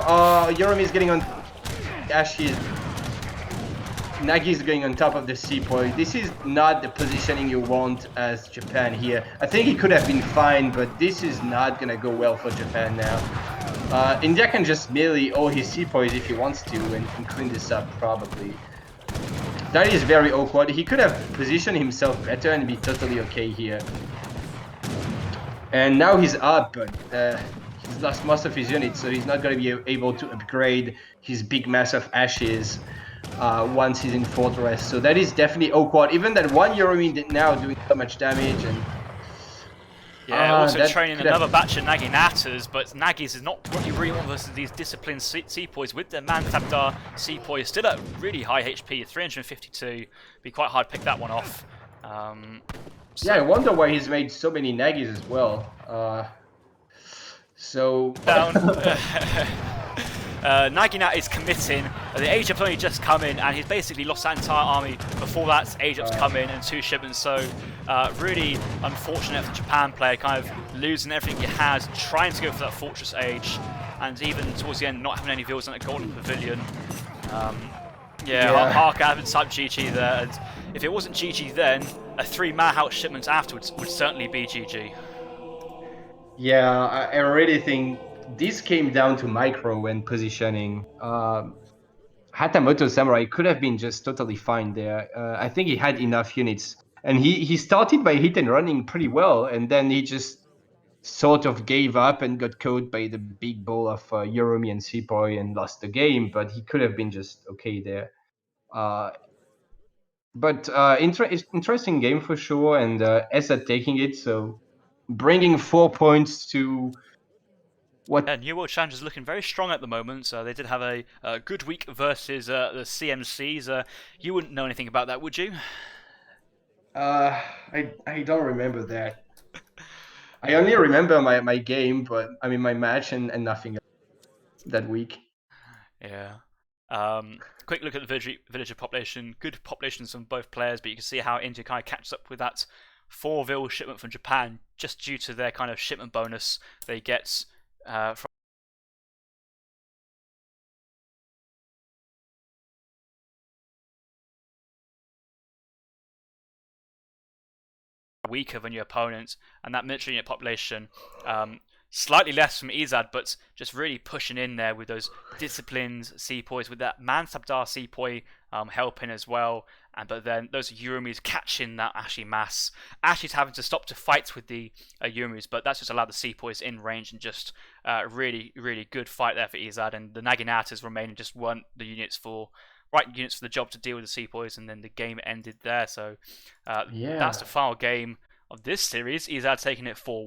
Yorumi is getting on Ashes. Nagi is going on top of the sepoy. This is not the positioning you want as Japan here. I think it could have been fine, but this is not gonna go well for Japan now. India can just melee all his sepoys if he wants to and clean this up probably. That is very awkward. He could have positioned himself better and be totally okay here. And now he's up, but he's lost most of his units, so he's not going to be able to upgrade his big mass of ashes once he's in Fortress. So that is definitely awkward. Even that one Yorumin now doing so much damage, and Yeah, also that training could another have. batch of Nagi Natters, but Nagis is not what you really want versus these disciplined Sepoys with their Mantabdar Sepoys still at really high HP, 352. Be quite hard to pick that one off. Yeah, I So wonder why he's made so many Nagis as well. So down. Naginat is committing. The Age Up's only just come in, and he's basically lost that entire army before that Age Up's come in and 2 shipments. So really unfortunate for the Japan player, kind of losing everything he has, trying to go for that Fortress Age, and even towards the end not having any villas on the Golden Pavilion. Hark haven't typed GG there, and if it wasn't GG then, a 3 Manhout shipment afterwards would certainly be GG. yeah, I really think this came down to micro and positioning. Hatamoto Samurai could have been just totally fine there. I think he had enough units, and he started by hit and running pretty well, and then he just sort of gave up and got caught by the big ball of Yorumi and Sepoy and lost the game. But he could have been just okay there. Uh, but interesting game for sure, and Ezad taking it, so bringing 4 points to what. Yeah, New World Challenge is looking very strong at the moment. They did have a good week versus the CMCs. You wouldn't know anything about that, would you? I don't remember that. I only remember my game, but I mean my match and nothing else that week. Yeah. Quick look at the villager population. Good populations from both players, but you can see how India kind of catches up with that 4 shipment from Japan just due to their kind of shipment bonus they get from weaker than your opponent, and that military unit population slightly less from Ezad, but just really pushing in there with those disciplined Sepoys, with that Mansabdar Sepoy helping as well. But then those Yurumis catching that Ashi mass. Ashi's having to stop to fight with the Yurumis, but that's just allowed the Sepoys in range and just really, really good fight there for Ezad. And the Naginatas remaining just weren't the units for the job to deal with the Sepoys, and then the game ended there. So Yeah. that's the final game of this series. Ezad taking it 4